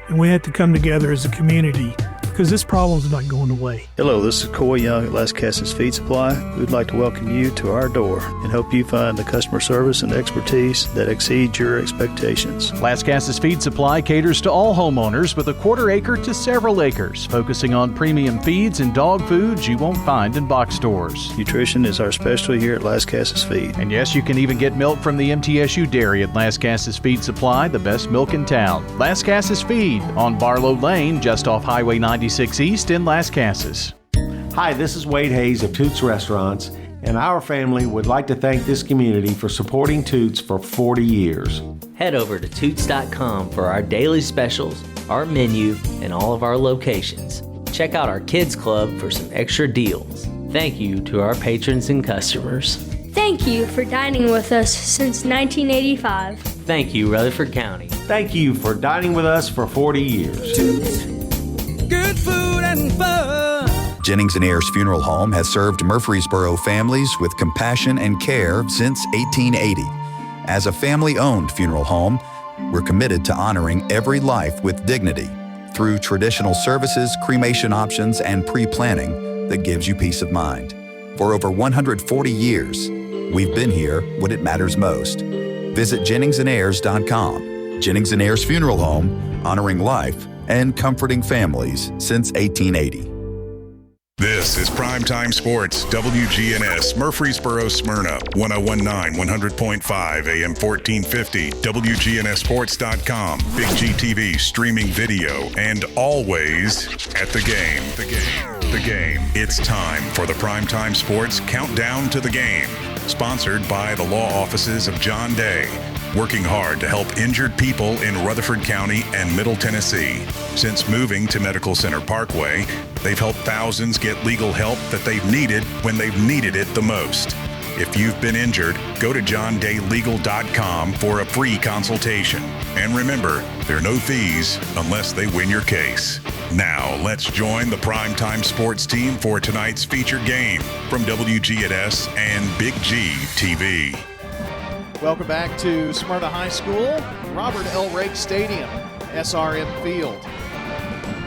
and we have to come together as a community because this problem's not going away. Hello, this is Coy Young at Las Casas Feed Supply. We'd like to welcome you to our door and hope you find the customer service and expertise that exceeds your expectations. Las Casas Feed Supply caters to all homeowners with a quarter acre to several acres, focusing on premium feeds and dog foods you won't find in box stores. Nutrition is our specialty here at Las Casas Feed. And yes, you can even get milk from the MTSU dairy at Las Casas Feed Supply, the best milk in town. Las Casas Feed on Barlow Lane, just off Highway 96 East in Las Casas. Hi, this is Wade Hayes of Toots Restaurants, and our family would like to thank this community for supporting Toots for 40 years. Head over to Toots.com for our daily specials, our menu, and all of our locations. Check out our Kids Club for some extra deals. Thank you to our patrons and customers. Thank you for dining with us since 1985. Thank you, Rutherford County. Thank you for dining with us for 40 years. Toots. Good food and fun. Jennings & Ayers Funeral Home has served Murfreesboro families with compassion and care since 1880. As a family-owned funeral home, we're committed to honoring every life with dignity through traditional services, cremation options, and pre-planning that gives you peace of mind. For over 140 years, we've been here when it matters most. Visit JenningsandAyers.com. Jennings & Ayers Funeral Home, honoring life and comforting families since 1880. This is Primetime Sports, WGNS, Murfreesboro, Smyrna, 1019, 100.5, AM 1450, WGNSSports.com, Big GTV, streaming video, and always at the game. The game. It's time for the Primetime Sports Countdown to the Game, sponsored by the law offices of John Day, working hard to help injured people in Rutherford County and Middle Tennessee. Since moving to Medical Center Parkway, they've helped thousands get legal help that they've needed when they've needed it the most. If you've been injured, go to johndaylegal.com for a free consultation. And remember, there are no fees unless they win your case. Now, let's join the Primetime Sports team for tonight's featured game from WGNS and Big G TV. Welcome back to Smyrna High School, Robert L. Rake Stadium, SRM Field.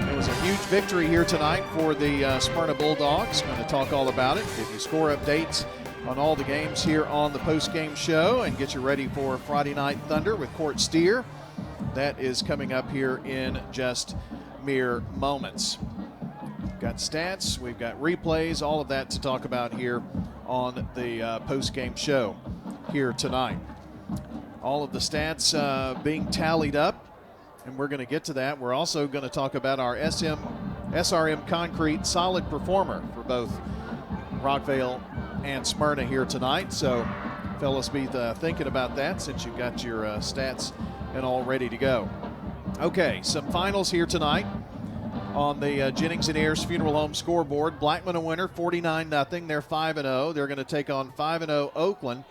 It was a huge victory here tonight for the Smyrna Bulldogs. I'm going to talk all about it, give you score updates on all the games here on the post-game show, and get you ready for Friday Night Thunder with Court Steer. That is coming up here in just mere moments. We've got stats, we've got replays, all of that to talk about here on the post-game show here tonight. All of the stats being tallied up, and we're going to get to that. We're also going to talk about our SRM Concrete Solid Performer for both Rockvale and Smyrna here tonight. So, fellas, be thinking about that since you've got your stats and all ready to go. Okay, some finals here tonight on the Jennings and Ayers Funeral Home scoreboard. Blackman a winner, 49-0. They're 5-0. They're going to take on 5-0 Oakland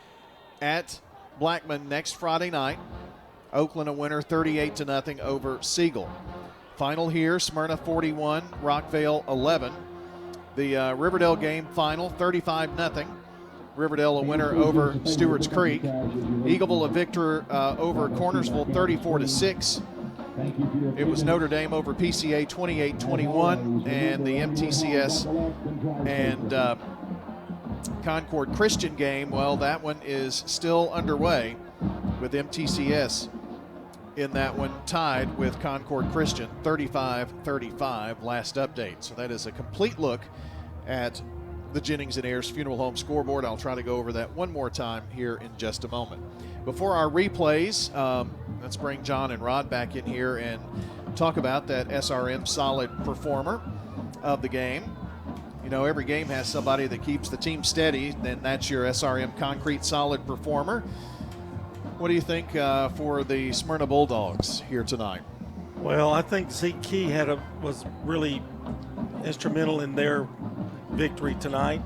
at Blackman next Friday night. Oakland a winner, 38-0 over Siegel. Final here, Smyrna 41, Rockvale 11. The Riverdale game final, 35-0. Riverdale a winner over Stewart's Creek. Eagleville a victor over Cornersville, 34-6. It was Notre Dame over PCA, 28-21, and the MTCS and Concord Christian game, well, that one is still underway with MTCS in that one tied with Concord Christian, 35-35 last update. So that is a complete look at the Jennings and Ayers Funeral Home scoreboard. I'll try to go over that one more time here in just a moment. Before our replays, let's bring John and Rod back in here and talk about that SRM Solid Performer of the game. You know, every game has somebody that keeps the team steady, then that's your SRM Concrete Solid Performer. What do you think for the Smyrna Bulldogs here tonight? Well, I think Zeke Key was really instrumental in their victory tonight.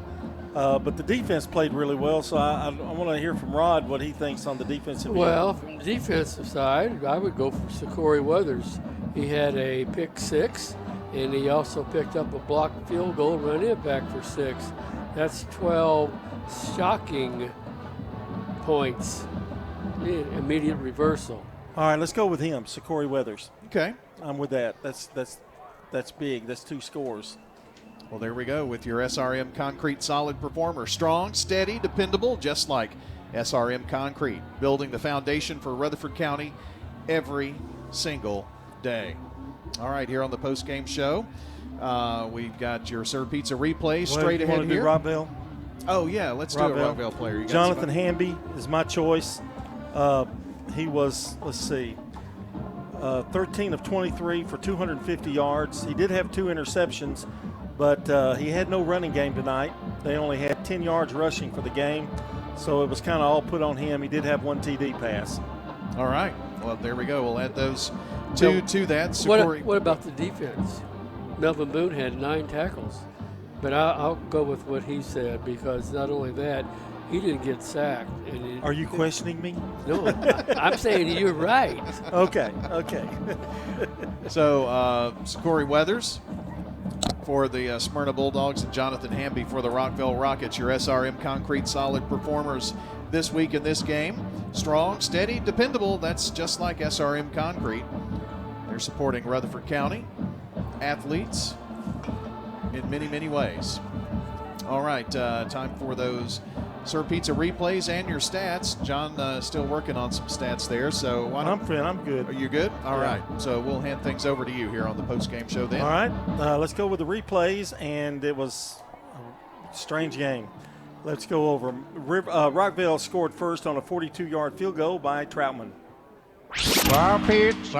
But the defense played really well, so I want to hear from Rod what he thinks on the defensive end. Well, from the defensive side, I would go for Sakori Weathers. He had a pick six, and he also picked up a blocked field goal, run it back for 6. That's 12 shocking points. Immediate reversal. All right, let's go with him, Sakori Weathers. Okay. I'm with that. That's big. That's 2 scores. Well, there we go with your SRM Concrete Solid Performer. Strong, steady, dependable, just like SRM Concrete. Building the foundation for Rutherford County every single day. All right, here on the post-game show, we've got your Sir Pizza replay straight ahead here. Do Rockvale? Oh, yeah, let's do a Rockvale player. Jonathan Hamby is my choice. He was, 13 of 23 for 250 yards. He did have 2 interceptions, but he had no running game tonight. They only had 10 yards rushing for the game, so it was kind of all put on him. He did have 1 TD pass. All right. Well, there we go. We'll add those two to that. What about the defense? Melvin Boone had 9 tackles. But I'll go with what he said, because not only that, he didn't get sacked. Are you questioning me? No, I'm saying you're right. Okay. So, Corey Weathers for the Smyrna Bulldogs and Jonathan Hamby for the Rockvale Rockets, your SRM Concrete Solid Performers this week in this game. Strong, steady, dependable. That's just like SRM Concrete. They're supporting Rutherford County athletes in many, many ways. All right, time for those Sir Pizza replays and your stats. John still working on some stats there, so why don't I'm good. Are you good? All Yeah. right. So we'll hand things over to you here on the post-game show then. All right, let's go with the replays, and it was a strange game. Let's go over 'em. Rockvale scored first on a 42-yard field goal by Troutman. Replays.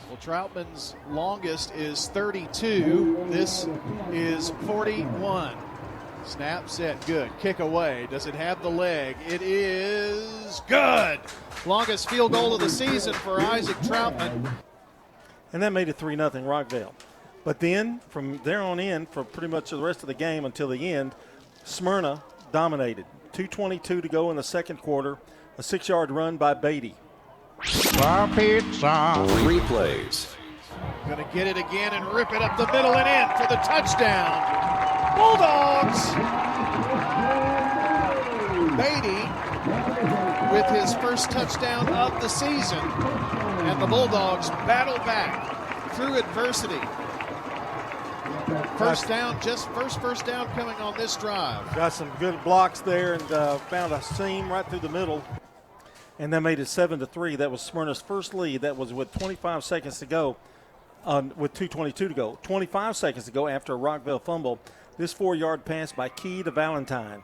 Well, Troutman's longest is 32. This is 41. Snap, set, good. Kick away. Does it have the leg? It is good. Longest field goal of the season for Isaac Troutman. And that made it 3-0 Rockvale. But then, from there on in, for pretty much the rest of the game until the end, Smyrna dominated. 2:22 to go in the second quarter. A 6-yard run by Beatty. Replays. Going to get it again and rip it up the middle and in for the touchdown. Bulldogs! Beatty with his first touchdown of the season. And the Bulldogs battle back through adversity. First down coming on this drive. Got some good blocks there and found a seam right through the middle. And that made it 7-3. That was Smyrna's first lead. That was with 25 seconds to go, with 2:22 to go. 25 seconds to go after a Rockvale fumble. This 4-yard pass by Key to Valentine.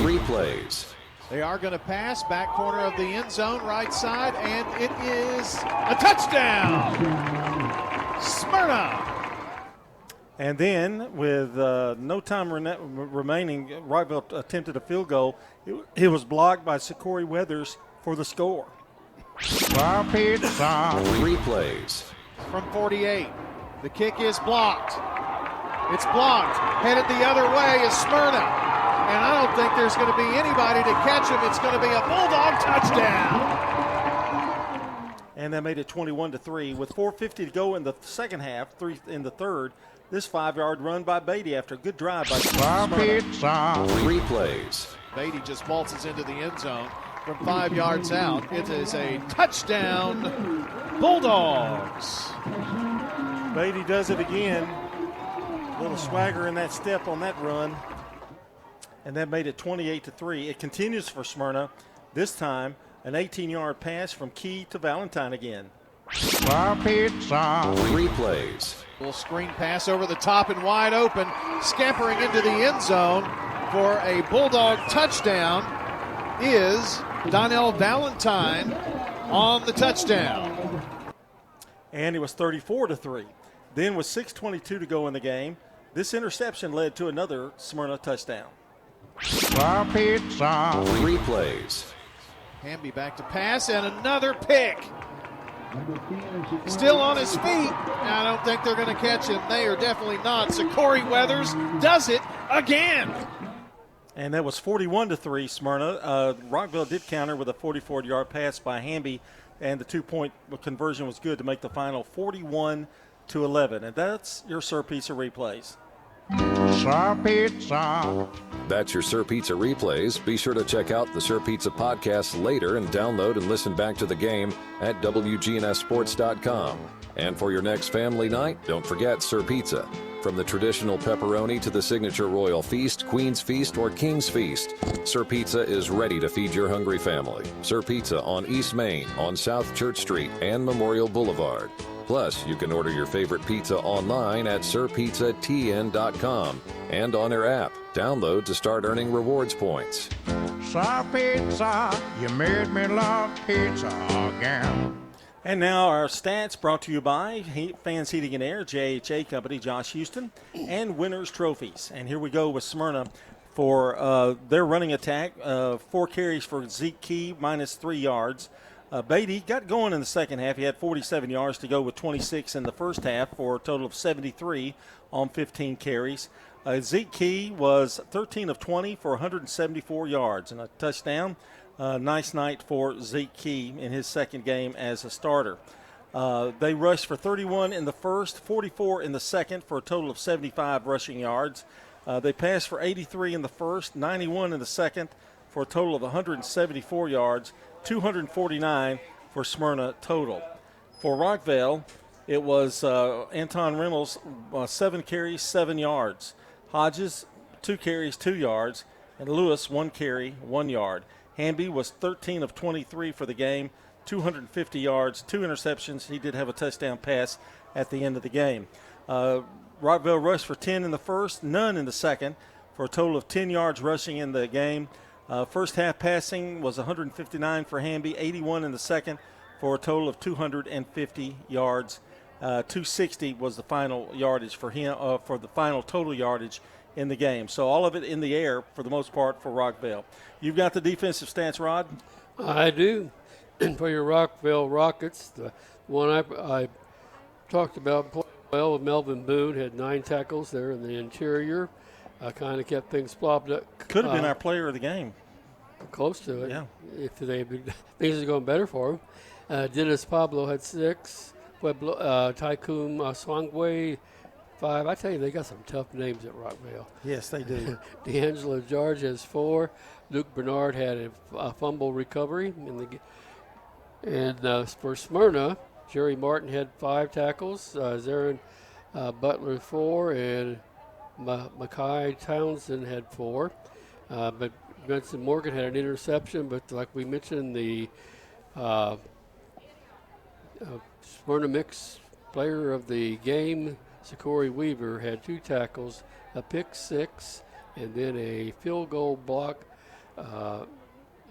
Replays. They are going to pass, back corner of the end zone, right side, and it is a touchdown! Smyrna! And then, with no time remaining, Rockville attempted a field goal. It was blocked by Sakori Weathers for the score. Replays. From 48. The kick is blocked. It's blocked. Headed the other way is Smyrna. And I don't think there's going to be anybody to catch him. It's going to be a Bulldog touchdown. And that made it 21-3. With 4:50 to go in the second half, 3 in the third, this 5-yard run by Beatty after a good drive by Smyrna. Replays. Beatty just waltzes into the end zone from 5 yards out. It is a touchdown, Bulldogs. Beatty does it again. A little swagger in that step on that run. And that made it 28-3. It continues for Smyrna. This time, an 18-yard pass from Key to Valentine again. Replays. Little screen pass over the top and wide open, scampering into the end zone for a Bulldog touchdown is Donnell Valentine on the touchdown. And it was 34-3. Then with 6:22 to go in the game, this interception led to another Smyrna touchdown. Replays. Hamby back to pass and another pick. Still on his feet. I don't think they're going to catch him. They are definitely not. Sakori Weathers does it again. And that was 41-3 Smyrna. Rockville did counter with a 44-yard pass by Hamby, and the 2-point conversion was good to make the final 41-11. And that's your Sir Pizza replays. Sir Pizza. That's your Sir Pizza replays. Be sure to check out the Sir Pizza podcast later and download and listen back to the game at WGNSSports.com. And for your next family night, don't forget Sir Pizza. From the traditional pepperoni to the signature royal feast, Queen's Feast, or King's Feast, Sir Pizza is ready to feed your hungry family. Sir Pizza on East Main, on South Church Street, and Memorial Boulevard. Plus, you can order your favorite pizza online at sirpizzatn.com and on their app. Download to start earning rewards points. Sir Pizza, you made me love pizza again. And now our stats brought to you by Fans Heating and Air, JHA Company, Josh Houston, and Winners Trophies. And here we go with Smyrna for their running attack. 4 carries for Zeke Key, minus 3 yards. Beatty got going in the second half. He had 47 yards to go with 26 in the first half for a total of 73 on 15 carries. Zeke Key was 13 of 20 for 174 yards and a touchdown. Nice night for Zeke Key in his second game as a starter. They rushed for 31 in the first, 44 in the second for a total of 75 rushing yards. They passed for 83 in the first, 91 in the second for a total of 174 yards. 249 for Smyrna total. For Rockvale, it was Anton Reynolds, 7 carries, 7 yards. Hodges, 2 carries, 2 yards, and Lewis 1 carry, 1 yard. Hamby was 13 of 23 for the game, 250 yards, 2 interceptions. He did have a touchdown pass at the end of the game. Rockvale rushed for 10 in the first, none in the second, for a total of 10 yards rushing in the game. First half passing was 159 for Hamby, 81 in the second, for a total of 250 yards. 260 was the final yardage for him, for the final total yardage in the game. So all of it in the air for the most part for Rockvale. You've got the defensive stats, Rod? I do. For your Rockvale Rockets, the one I talked about playing well with Melvin Boone, had 9 tackles there in the interior. Kind of kept things plopped up. Could have been our player of the game. Close to it. Yeah. If things are going better for him. Dennis Pablo had 6. Tycoon Swangway 5. I tell you, they got some tough names at Rockvale. Yes, they do. D'Angelo George has 4. Luke Bernard had a fumble recovery and for Smyrna, Jerry Martin had 5 tackles. Zarin Butler 4, and Mackay Townsend had 4. But Benson Morgan had an interception. But like we mentioned, the Smyrna Mix player of the game, Sakori Weaver, had 2 tackles, a pick 6, and then a field goal block,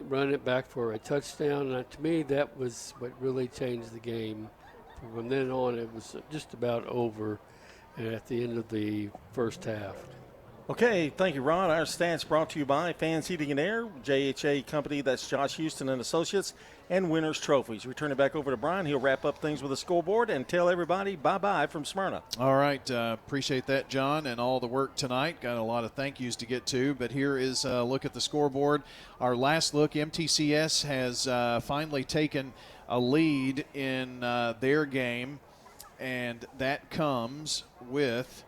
run it back for a touchdown. And to me, that was what really changed the game. From then on, it was just about over at the end of the first half. Okay, thank you, Ron. Our stats brought to you by Fans Heating and Air, JHA Company, that's Josh Houston and Associates, and Winners Trophies. We turn it back over to Brian. He'll wrap up things with a scoreboard and tell everybody bye-bye from Smyrna. All right, appreciate that, John, and all the work tonight. Got a lot of thank yous to get to, but here is a look at the scoreboard. Our last look, MTCS has finally taken a lead in their game, and that comes with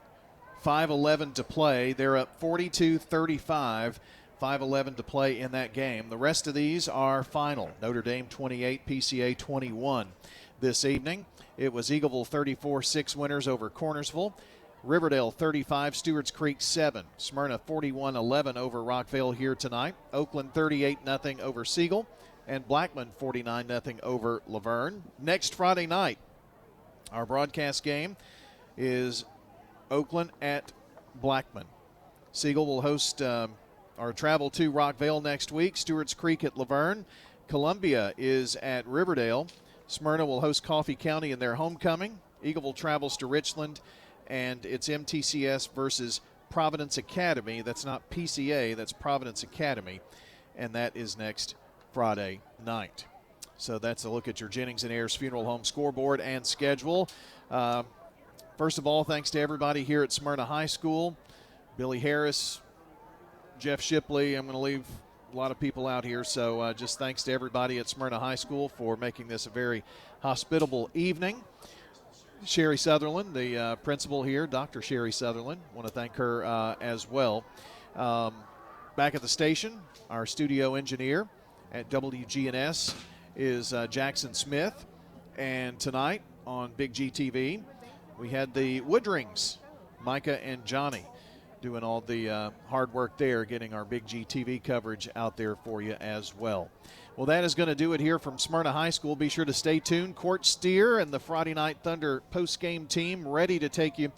5:11 to play. They're up 42-35, 5:11 to play in that game. The rest of these are final. Notre Dame 28, PCA 21 this evening. It was Eagleville 34-6 winners over Cornersville. Riverdale 35, Stewart's Creek 7. Smyrna 41-11 over Rockvale here tonight. Oakland 38-0 over Siegel. And Blackman 49-0 over Laverne. Next Friday night, our broadcast game is Oakland at Blackman. Siegel will host or travel to Rockvale next week. Stewart's Creek at Laverne. Columbia is at Riverdale. Smyrna will host Coffee County in their homecoming. Eagleville travels to Richland, and it's MTCS versus Providence Academy. That's not PCA, that's Providence Academy, and that is next Friday night. So that's a look at your Jennings and Ayers Funeral Home scoreboard and schedule. First of all, thanks to everybody here at Smyrna High School. Billy Harris, Jeff Shipley. I'm going to leave a lot of people out here, so just thanks to everybody at Smyrna High School for making this a very hospitable evening. Sherry Sutherland, the principal here, Dr. Sherry Sutherland, want to thank her as well. Back at the station, our studio engineer at WGNS is Jackson Smith. And tonight on Big G TV, we had the Woodrings, Micah and Johnny, doing all the hard work there, getting our Big G TV coverage out there for you as well. Well, that is going to do it here from Smyrna High School. Be sure to stay tuned. Court Steer and the Friday Night Thunder post-game team ready to take you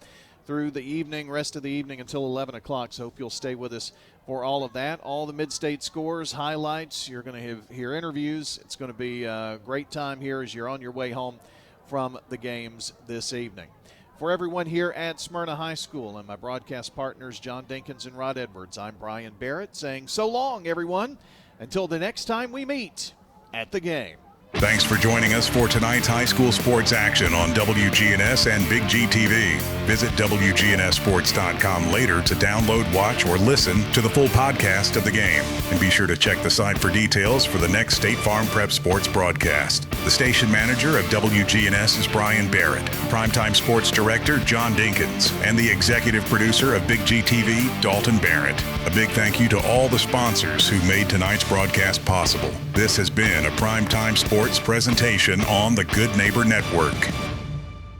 through the evening, rest of the evening until 11 o'clock. So hope you'll stay with us for all of that. All the mid-state scores, highlights. You're going to hear interviews. It's going to be a great time here as you're on your way home from the games this evening. For everyone here at Smyrna High School and my broadcast partners, John Dinkins and Rod Edwards, I'm Brian Barrett saying so long, everyone, until the next time we meet at the game. Thanks for joining us for tonight's high school sports action on WGNS and Big G TV. Visit WGNSSports.com later to download, watch, or listen to the full podcast of the game. And be sure to check the site for details for the next State Farm Prep Sports broadcast. The station manager of WGNS is Brian Barrett, Primetime Sports Director John Dinkins, and the executive producer of Big G TV, Dalton Barrett. A big thank you to all the sponsors who made tonight's broadcast possible. This has been a Primetime Sports presentation on the Good Neighbor Network.